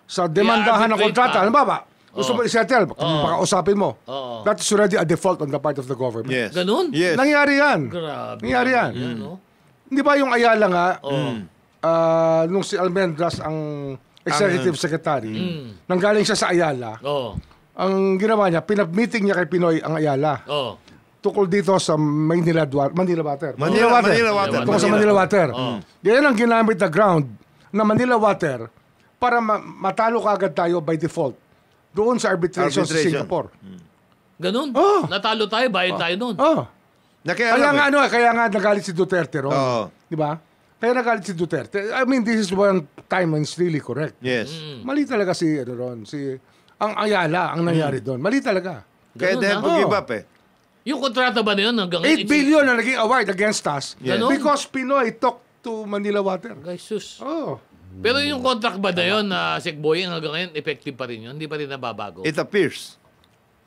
E: sa demandahan ng
A: I-arbitrate
E: kontrata,
A: pa.
E: ano ba? Gusto mo i-settle, pakausapin mo.
A: Oo.
E: That is already a default on the part of the government.
C: Yes.
A: Ganun?
C: Yes.
E: Nangyari yan.
A: Grabe.
E: Nangyari yan.
A: No?
E: Hindi ba yung Ayala nga, nung si Almendras ang executive secretary, nanggaling siya sa Ayala,
A: Oo.
E: ang ginawa niya, pinag-meeting niya kay Pinoy ang Ayala.
A: Oo.
E: Tukol dito sa Manila Water.
C: Manila Water.
E: Tungkol sa Manila Water. Yan ang ginamit na ground na Manila Water para matalo kagad tayo by default doon sa arbitration sa Singapore.
A: Ganun?
E: Oh.
A: Natalo tayo, bayad tayo nun.
E: Oh.
C: Nakialam
E: Kaya nga nagalit si Duterte ron.
C: Oo.
E: Di ba? Kaya nagalit si Duterte. I mean, this is one time when it's really correct.
C: Yes.
E: Mali talaga si ang Ayala ang nangyari doon. Mali talaga.
C: Kaya
A: Ganun,
C: they have to
E: ah.
C: give up eh.
A: Yung kontrata ba na yun hanggang
E: 8 billion na naging award against us
A: Ganun?
E: because Pinoy talked to Manila Water.
A: Guys, sus.
E: Oh.
A: Pero yung contract ba na yun na Sec Boying hanggang ngayon, effective pa rin yun? Hindi pa rin nababago?
C: It appears.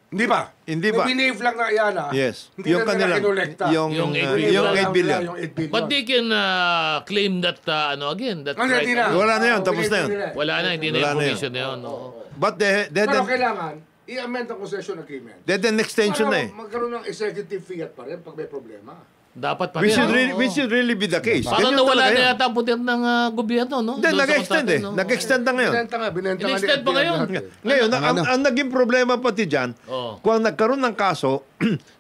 E: Hindi ba?
C: Hindi ba?
E: Binave lang na Ayala.
C: Yes.
E: Hindi na nila kinolekta.
C: Yung
A: Yung 8
C: 8
A: billion.
C: billion.
E: Yung 8 billion.
A: But they can claim that, again, that
E: Hindi,
A: right.
E: hindi na.
C: Wala na yun, tapos na yun.
A: Wala na, hindi na
C: Wala
A: yung
C: na yun.
A: commission na yun. Oo.
C: But they
E: Pero kailangan, i-amend ang concession agreement.
C: had an extension na eh.
E: Para magkaroon ng executive fiat pa rin pag may problema.
A: Dapat pa rin.
C: Which should really be the case.
A: Parang
C: Ganyan
A: nawala
C: talaga
A: na
C: yun.
A: yata ang putir ng gobyerno, no?
C: Hindi,
A: Doon sa
C: nag-extend
A: kontrata,
C: eh.
A: no?
C: Nag-extend na ngayon.
E: Binenta nga.
A: In-extend pa ngayon.
C: Ngayon, ang naging problema pati dyan,
A: Oo.
C: kung nagkaroon ng kaso,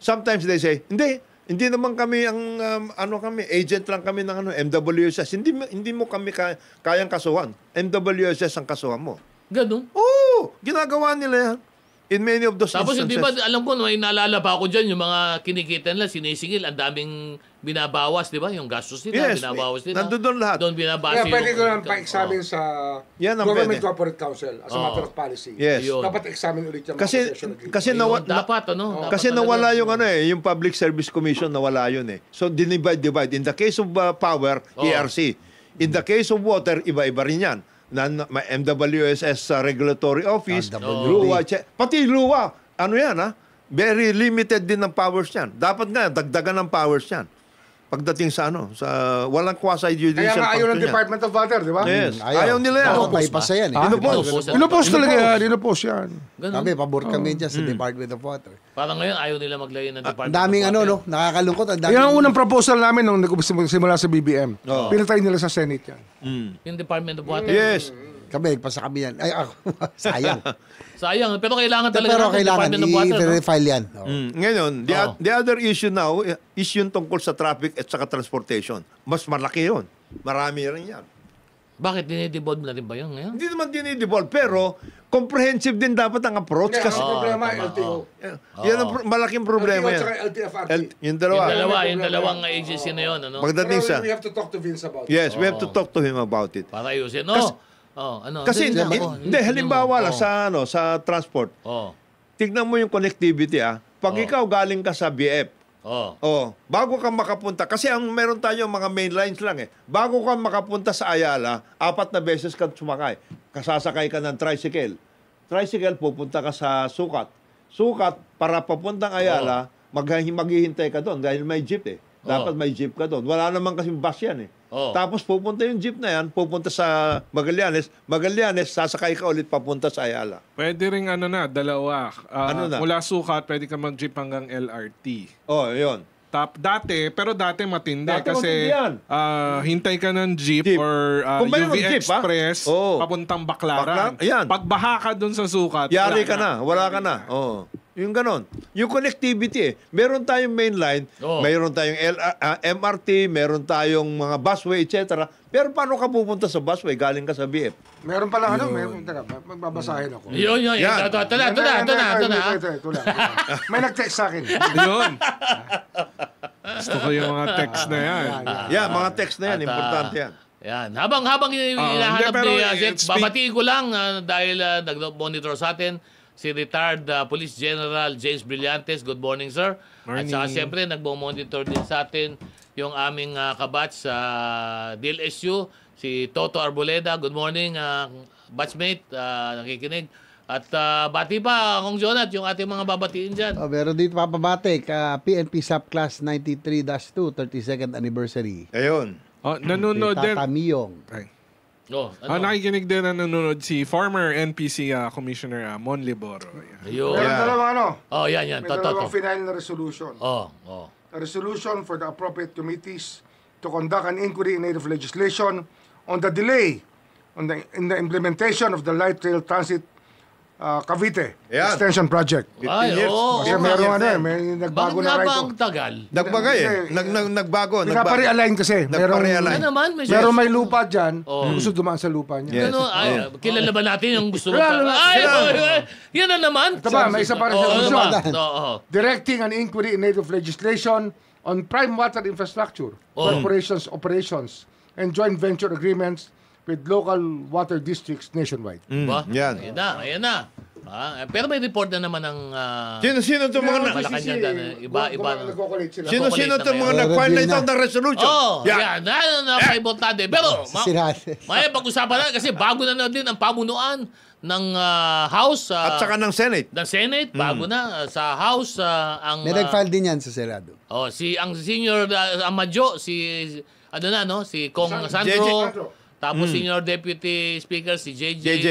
C: sometimes they say, hindi naman kami ang agent lang kami ng MWSS. Hindi mo kami kayang kasuhan. MWSS ang kasuhan mo.
A: Ganun.
C: Oo, ginagawa nila yan. In many of those
A: Tapos hindi
C: instances.
A: ba, alam ko, may naalala pa ako dyan, yung mga kinikita nila, sinisingil, ang daming binabawas, di ba? Yung gastos nila,
C: Yes,
A: binabawas nila.
C: nandun lahat.
A: Doon binabase
E: Kaya pwede ko
A: yung-
E: lang pa-examine sa
C: Yan ang
E: Government
C: pwede.
E: Corporate Council as a matter of policy.
C: Yes.
A: Yun.
E: Dapat examine ulit yung mga
C: Kasi
E: concession agreement.
C: kasi
A: Ayun, dapat, ano? Dapat
C: kasi
A: talaga.
C: nawala yung yung Public Service Commission nawala yun eh. So divide. In the case of power, ERC. In the case of water, iba-iba rin yan. May MWSS Regulatory Office, LUWA, pati LUWA, ano yan very limited din ng powers yan. Dapat nga, dagdagan ng powers yan. Pagdating sa walang quasi-judicial
E: Kaya nga ayaw ng
C: function yan.
E: Department of Water, di ba?
C: Yes. Ayaw nila yan.
D: Ako, bypass yan.
E: Inupost talaga yan. Inupost yan.
D: Kami, pabor kami dyan sa Department of Water.
A: Parang ngayon, ayaw nila maglagay ng Department
D: Ang daming
A: of Water.
D: nakakalungkot. Ang daming
E: Yan ang unang proposal namin nung nagsimula sa BBM. Pinatay nila sa Senate yan.
A: Yung Department of Water.
C: Yes.
D: Kami, nagpasa kami yan. Ay, ako, sayang.
A: Sayang, pero kailangan talaga
D: Pero
A: ng
D: kailangan
A: Department of Water. No?
D: i-refile yan.
C: Ngayon, the other issue now is yung tungkol sa traffic at saka transportation. Mas malaki yun. Marami rin yan.
A: Bakit dinidevolve na rin ba yun ngayon?
C: Hindi naman dinidevolve, pero comprehensive din dapat ang approach.
E: Kaya
C: Kasi
E: ang problema, LTO.
C: yan ang malaking problema
E: LTO
C: yan.
E: at LTFRB.
C: Yung dalawa.
A: Yung dalawang agency na yun, ano?
C: Pagdating sa...
E: We have to talk to Vince about it.
C: Yes, we have to talk to him about it.
A: Para ayusin. No.
C: Kasi hindi, halimbawa lang sa transport. Tignan mo yung connectivity Pag ikaw galing ka sa BF, bago ka makapunta, kasi meron tayo mga main lines lang bago ka makapunta sa Ayala, 4 na beses ka sumakay. Kasasakay ka ng tricycle. Tricycle, pupunta ka sa Sukat. Sukat, para papuntang Ayala, maghihintay ka doon dahil may jeep Dapat may jeep ka doon. Wala naman kasi bus yan Tapos pupunta yung jeep na yan, pupunta sa Magallanes. Magallanes, sasakay ka ulit papunta sa Ayala.
F: Pwede ring dalawa.
C: Ano na?
F: Mula Sukat, pwede ka mag-jeep hanggang LRT.
C: Yun.
F: Pero dati matindi
C: Dati
F: kasi
C: matindi yan.
F: hintay ka ng jeep,
C: Jeep.
F: or
C: Kung mayroong
F: UV
C: jeep,
F: Express papuntang Baclaran.
C: Yan.
F: Pag baha ka dun sa Sukat,
C: Yari ka na, wala ka na. Yung ganon. Yung connectivity Meron tayong main line, meron tayong MRT, meron tayong mga busway, etc. Pero paano ka pupunta sa busway? Galing ka sa BF.
E: Meron pala teka, magbabasahin ako.
A: Yun.
C: Yan.
A: Ito na.
E: Ito lang. May nag-text sa akin.
F: Yun. Gusto ko yung mga text na yan.
C: Yan, mga text na yan.
A: At,
C: Importante yan.
A: Yan. Habang hinahanap
F: pero,
A: ni Jet,
F: speak-
A: babatiin ko lang dahil nag-monitor sa atin si retired Police General James Brillantes. Good morning, sir.
F: Morning.
A: At saka siyempre, nagmo-monitor din sa atin yung aming kabatch sa DLSU, si Toto Arboleda. Good morning, batchmate, nakikinig. At bati pa, Kong Jonat, yung ating mga babatiin dyan.
D: Meron dito papabatik, PNP Subclass 93-2, 32nd anniversary.
C: Ayun.
F: Nanonood din.
D: Tata Miyong.
F: Ay.
A: Nakikinig
F: Nakikinig din na nanonood si former NPC Commissioner Mon Liboro.
A: Ayun.
E: Meron dalawang
A: Yan.
E: May dalawang final na resolution.
A: Oh.
E: A resolution for the appropriate committees to conduct an inquiry in aid of legislation on the delay in the implementation of the Light Rail Transit Cavite
C: Yan.
E: Extension Project.
A: Ay, oo.
E: Kasi meron may nagbago
A: Bakit
E: na
A: nga ba
E: right.
A: ang tagal?
C: Nagbagay Nagbago.
E: Pinapa-realign kasi.
C: Nagpa-realign.
A: Ano naman?
E: Meron may lupa dyan, gusto dumaan sa lupa niya.
C: Yes.
A: Kilala ba natin yung gusto mo?
E: Kilala.
A: Yan na naman.
E: Ito ba, may isa pa rin
A: Oo,
E: resolution.
A: naman. Oo.
E: Directing an inquiry in aid of legislation on prime water infrastructure, corporations, operations, and joint venture agreements with local water districts nationwide.
A: Ba?
C: Yan.
A: Ayan na. Pero may report na naman ng
C: Sino itong mga
A: Malacanang dyan. Iba na.
E: Nagko-collate sila.
C: Sino
A: na
C: itong mga
A: ngayon.
C: nag-file na ito ng resolution?
A: Yan. Nakaibontade. Pero,
D: Sirate.
A: may pag-usapan na kasi bago na din ang pamunuan ng House.
C: At saka ng Senate.
A: ng Senate, bago na. Sa House, ang...
D: May nag-file din yan sa Senado.
A: ang senior, ang Madjo, si Kong Sandro.
E: JJ.
A: Tapos senior deputy speaker, si JJ.
C: JJ.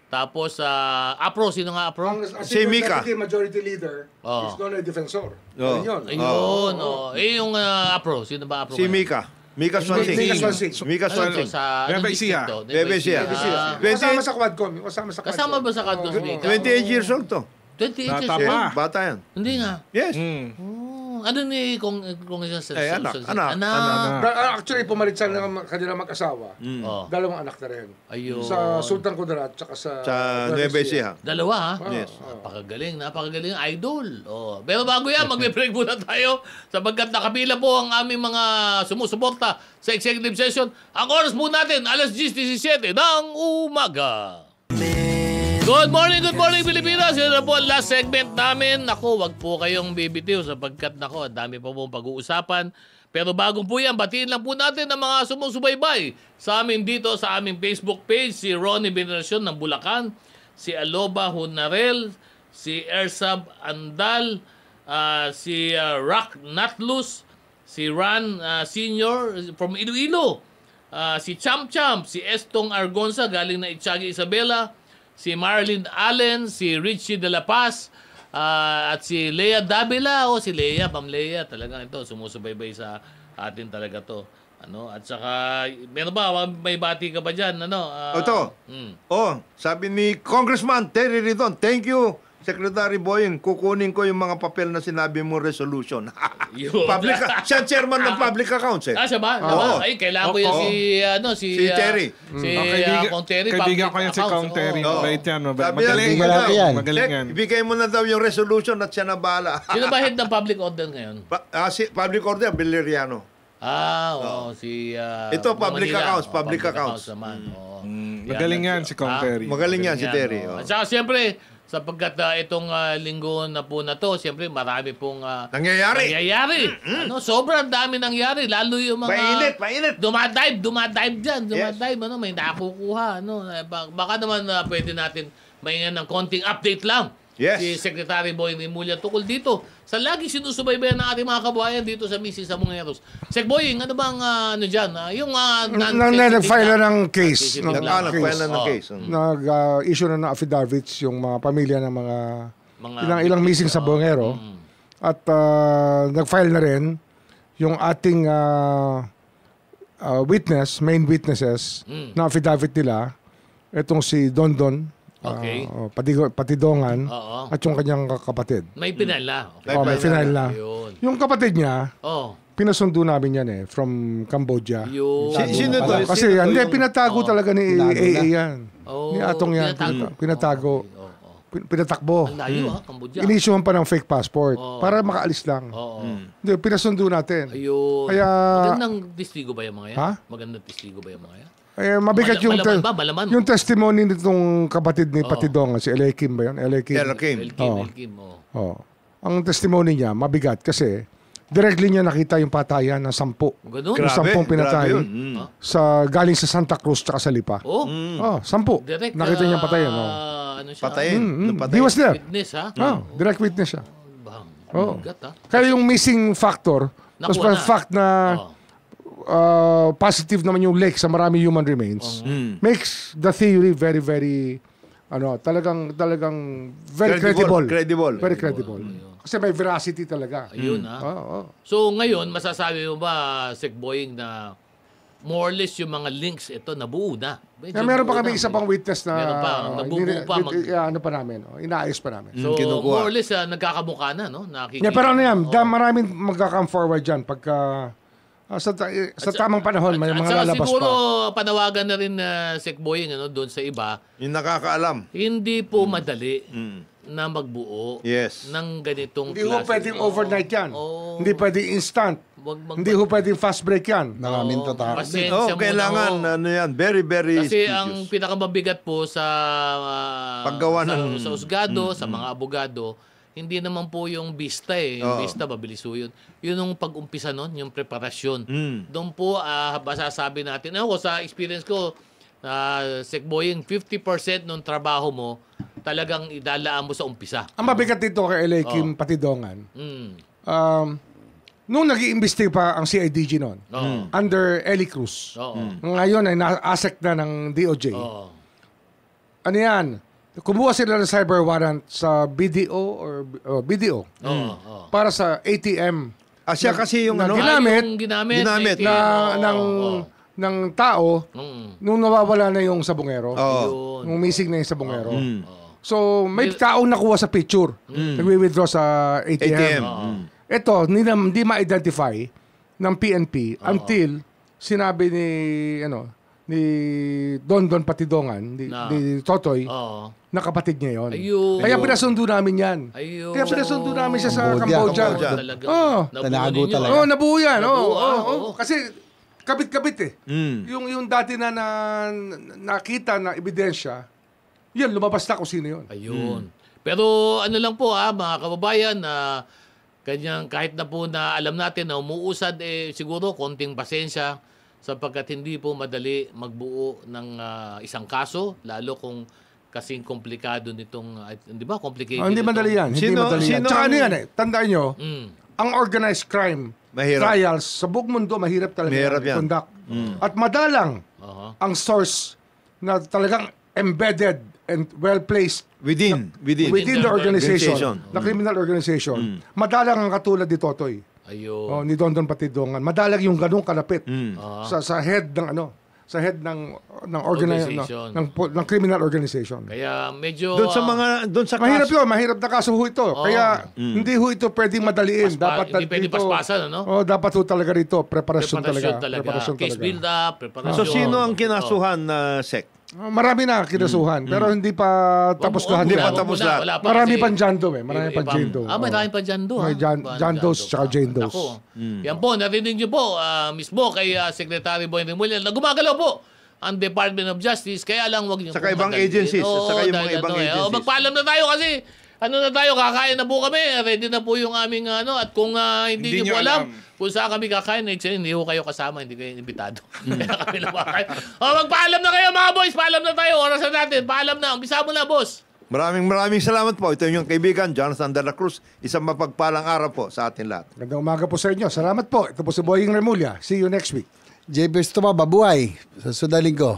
A: Tapos, APRO, sino nga APRO?
E: Ang
C: Si Mika.
E: majority leader is Donald Defensor.
C: Oh.
E: Yun.
A: Ayun, yung APRO, sino ba APRO?
C: Si Mika. Mika Swansing.
E: Mika Swansing.
C: Mika Swansing.
A: Sa
F: Bebe
A: anong
F: Ecija.
A: distrito?
C: Bebe Ecija.
E: Kasama sa Quadcom.
A: Kasama ba sa Quadcom si Mika?
C: 28 years old to.
A: 28 years
F: Bata
A: old?
F: pa.
C: Bata yan.
A: Hindi nga.
C: Yes.
A: Ano ni kung
C: anak.
E: Actually, pumalit sa kanilang mag-asawa. Dalawang anak na rin.
A: Ayun.
E: Sa Sultan Kudarat tsaka sa
C: Nueva Ecija.
A: Dalawa, ha?
C: Yes.
A: Napakagaling. Idol. Pero bago yan, magbe-break muna tayo sapagkat nakapila po ang aming mga sumusuporta sa executive session. Ang oras po natin, alas 10:17 ng umaga. Good morning, Pilipinas. Yan na po ang last segment namin. Naku, wag po kayong bibitiw sapagkat nako, ang dami pa pong pag-uusapan. Pero bago po yan, batiin lang po natin ang mga sumusubaybay sa amin dito sa aming Facebook page. Si Ronnie Veneracion ng Bulacan, si Aloba Hunarel, si Ersab Andal, si Rock Natlus, si Ran Senior from Iloilo, si Champ Champ, si Estong Argonza galing na Itchagi Isabela, si Marlene Allen, si Richie De La Paz, at si Lea Davila. Si Lea, Ma'am Lea, talagang ito, sumusubaybay sa atin talaga to. At saka, meron ba, may bati ka ba dyan?
C: Ito. Sabi ni Congressman Terry Ridon, thank you, Secretary Boying, kukunin ko yung mga papel na sinabi mo resolution. Siya chairman ng public accounts eh.
A: Siya ba? Ay, kailangan ko yan si
C: Terry.
A: Kong Terry.
F: Kaibigan ko yan si Kong Terry. Mabait yan.
C: Magaling
D: yan.
F: Magaling yan.
C: Ibigay mo na daw yung resolution at siya na bahala.
A: Sino ba head ng public order ngayon?
C: Si public order, Bileriano.
A: Ito,
C: public accounts. Public accounts.
A: Naman.
F: Magaling yan si Kong Terry.
C: Magaling yan si Terry.
A: At saka siyempre, sapagkat itong linggo na po na to, siyempre marami pong
C: nangyayari.
A: Sobrang dami nangyari. Lalo yung mga...
C: Mainit.
A: Dumadive dyan. May nakukuha. Baka naman pwede natin maingan ng konting update lang.
C: Yes.
A: Si Secretary Boy Rimulya tukol dito sa lagi sinusubaybayan ng ating mga kababayan dito sa Mrs. Samongeros. Sec Boying, ano bang dyan? Yung
E: nag-file na ng case.
C: Nag-file na ng case.
E: Nag-issue na ng affidavits yung mga pamilya ng mga ilang missing sa Bongero. At nag-file na rin yung ating main witnesses na affidavit nila. Itong si Dondon.
A: Okay.
E: Patidongan
A: Oo.
E: at yung kanyang kapatid.
A: May pinal na. Okay.
E: May final na.
A: Yun.
E: Yung kapatid niya, pinasundo namin yan from Cambodia.
A: Yun.
C: Sino to?
E: Kasi hindi, pinatago talaga ni AA yan. Ni Atong yan. Pinatago. Pinatakbo.
A: Ang layo Cambodia.
E: Inissuehan pa ng fake passport para makaalis lang. Hindi, pinasundo natin.
A: Ayun.
E: Kaya...
A: Magandang testigo ba yung mga yan?
E: Ha?
A: Magandang testigo ba yung mga yan?
E: Mabigat
A: Malaman.
E: yung testimony nitong kapatid ni Patidongan, si L.A. Kim ba yun? L.A. Kim.
A: Kim.
E: Ang testimony niya, mabigat kasi directly niya nakita yung patayan ng 10.
A: Ganun?
E: Yung 10 pinatay galing sa Santa Cruz tsaka sa Lipa. 10.
A: Direct,
E: Nakita niya patayan.
A: Ano siya?
C: Patayin.
E: He was there.
A: Witness, ha?
E: Direct witness siya.
A: Bigat, ha?
E: Kaya yung missing factor, tapos
A: Nakuha
E: pa fact na positive naman yung lake sa marami human remains, makes the theory very, very, talagang very credible. Very credible. Kasi may veracity talaga.
A: Ayun, ha? So, ngayon, masasabi mo ba, Sec Boying, na more or less yung mga links ito nabuo na?
E: Meron pa kami isa pang witness na
A: meron pa, nabubuo pa.
E: Inaayos pa namin.
A: So, more or less, nagkakamukha na, no?
E: Pero maraming magka-come forward dyan pagka sa tamang panahon, may mga lalabas
A: siguro,
E: pa.
A: panawagan na rin Sec Boying doon sa iba.
C: Yung nakakaalam.
A: Hindi po madali na magbuo ng ganitong
E: Hindi ho pwedeng overnight yan. Hindi pwedeng instant. Hindi ho pwedeng fast break yan.
D: Maraming tatakot.
C: Kailangan very, very
A: Kasi ang pinakamabigat po sa
C: paggawa
A: sa usgado, sa mga abogado, hindi naman po yung vista Yung vista, mabilis po yun. Yun yung pag-umpisa nun, yung preparasyon. Doon po, masasabi natin. Ako, sa experience ko, Sec Boying, 50% ng trabaho mo, talagang idalaan mo sa umpisa.
E: Ang mabigat dito kay L.A. Kim Patidongan, nung nag-iimbestiga pa ang CIDG noon, under Eli Cruz, ngayon ay na-ASEC na ng DOJ. Ano yan? Kumuha sila ng cyber warrant sa BDO or BDO para sa ATM.
C: Siya kasi yung
A: ginamit
E: ng tao nung nawawala na yung sabongero. Nung missing na yung sabongero. So, may taong nakuha sa picture. Nagwi-withdraw sa ATM. Ito, hindi ma-identify ng PNP until sinabi ni Don Patidongan, ni Totoy, na kapatid niya yun. Kaya pinasundo namin yan. Kaya pinasundo namin siya sa Cambodia.
D: Tanago talaga.
E: Nabuo yan. Kasi kabit-kabit eh. Yung dati na nakita na ebidensya, Yan, lumabas na kung sino yun.
A: Ayun. Pero ano lang po mga kababayan, kanyang kahit na po na alam natin na umuusad, siguro konting pasensya sapagkat hindi po madali magbuo ng isang kaso, lalo kung kasing komplikado nitong, di ba, complicated?
E: Hindi madali yan. Hindi madali yan. Tsaka ano yan tandaan nyo, ang organized crime trials sa buong mundo, mahirap talaga yan. Conduct. At madalang ang source na talagang embedded and well-placed
C: within
E: the organization, the criminal organization. Madalang ang katulad ni Totoy.
A: Ayun.
E: Ni Dondon Patidongan. Madalang yung ganung kalapit sa head ng
A: Organization.
E: ng criminal organization.
A: Kaya medyo
C: doon sa
E: mahirap yun, mahirap na kaso ho ito. Kaya hindi ho ito pwedeng madaliin.
A: Hindi pwede paspasan, ano?
E: Dapat ho talaga rito preparasyon talaga.
A: Case build up, preparasyon.
C: So sino ang kinasuhan na Sec?
E: Marami na kinasuhan, pero hindi pa tapos lahat.
C: Hindi pa tapos lahat.
E: Marami pang John Doe Marami pang Jane Doe.
A: Marami pang John Doe.
E: May John Doe tsaka Jane Doe.
A: Yan po, narinig niyo po mismo kay Secretary Boy Remulla na gumagalaw po ang Department of Justice, kaya lang wag niyo
C: saka ibang agencies, saka yung mga ibang agencies.
A: Magpaalam na tayo kasi kakain na po kami, ready na po yung aming at kung hindi niyo po alam kung saan kami kakain, hindi ho kayo kasama, hindi kayo imbitado. Kaya kami lumakain. Magpaalam na kayo mga boys, paalam na tayo, orasan natin, paalam na, umpisa mo na boss.
C: Maraming salamat po. Ito yung kaibigan, Jonathan de la Cruz. Isang mapagpalang araw po sa atin lahat.
E: Magandang umaga po sa inyo. Salamat po. Ito po si Boying Remulla. See you next week.
D: JB Estopa, babuhay sa sudaling ko.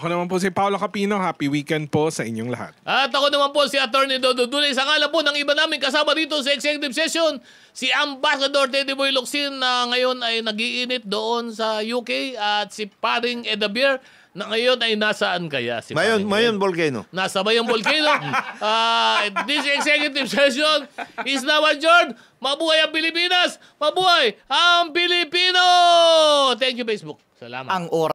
F: Ako naman po si Paolo Capino. Happy weekend po sa inyong lahat.
A: At ako naman po si Attorney Dodo Dulay. Sa ngalan po ng iba namin kasama dito sa executive session, si Ambassador Teddy Boy Locsin na ngayon ay nag-iinit doon sa UK at si Paring Edabir na ngayon ay nasaan kaya si
C: Mayon Volcano.
A: Nasa Mayon Volcano. This executive session is now adjourned. Mabuhay ang Pilipinas! Mabuhay ang Pilipino! Thank you, Facebook. Salamat.
G: Ang oras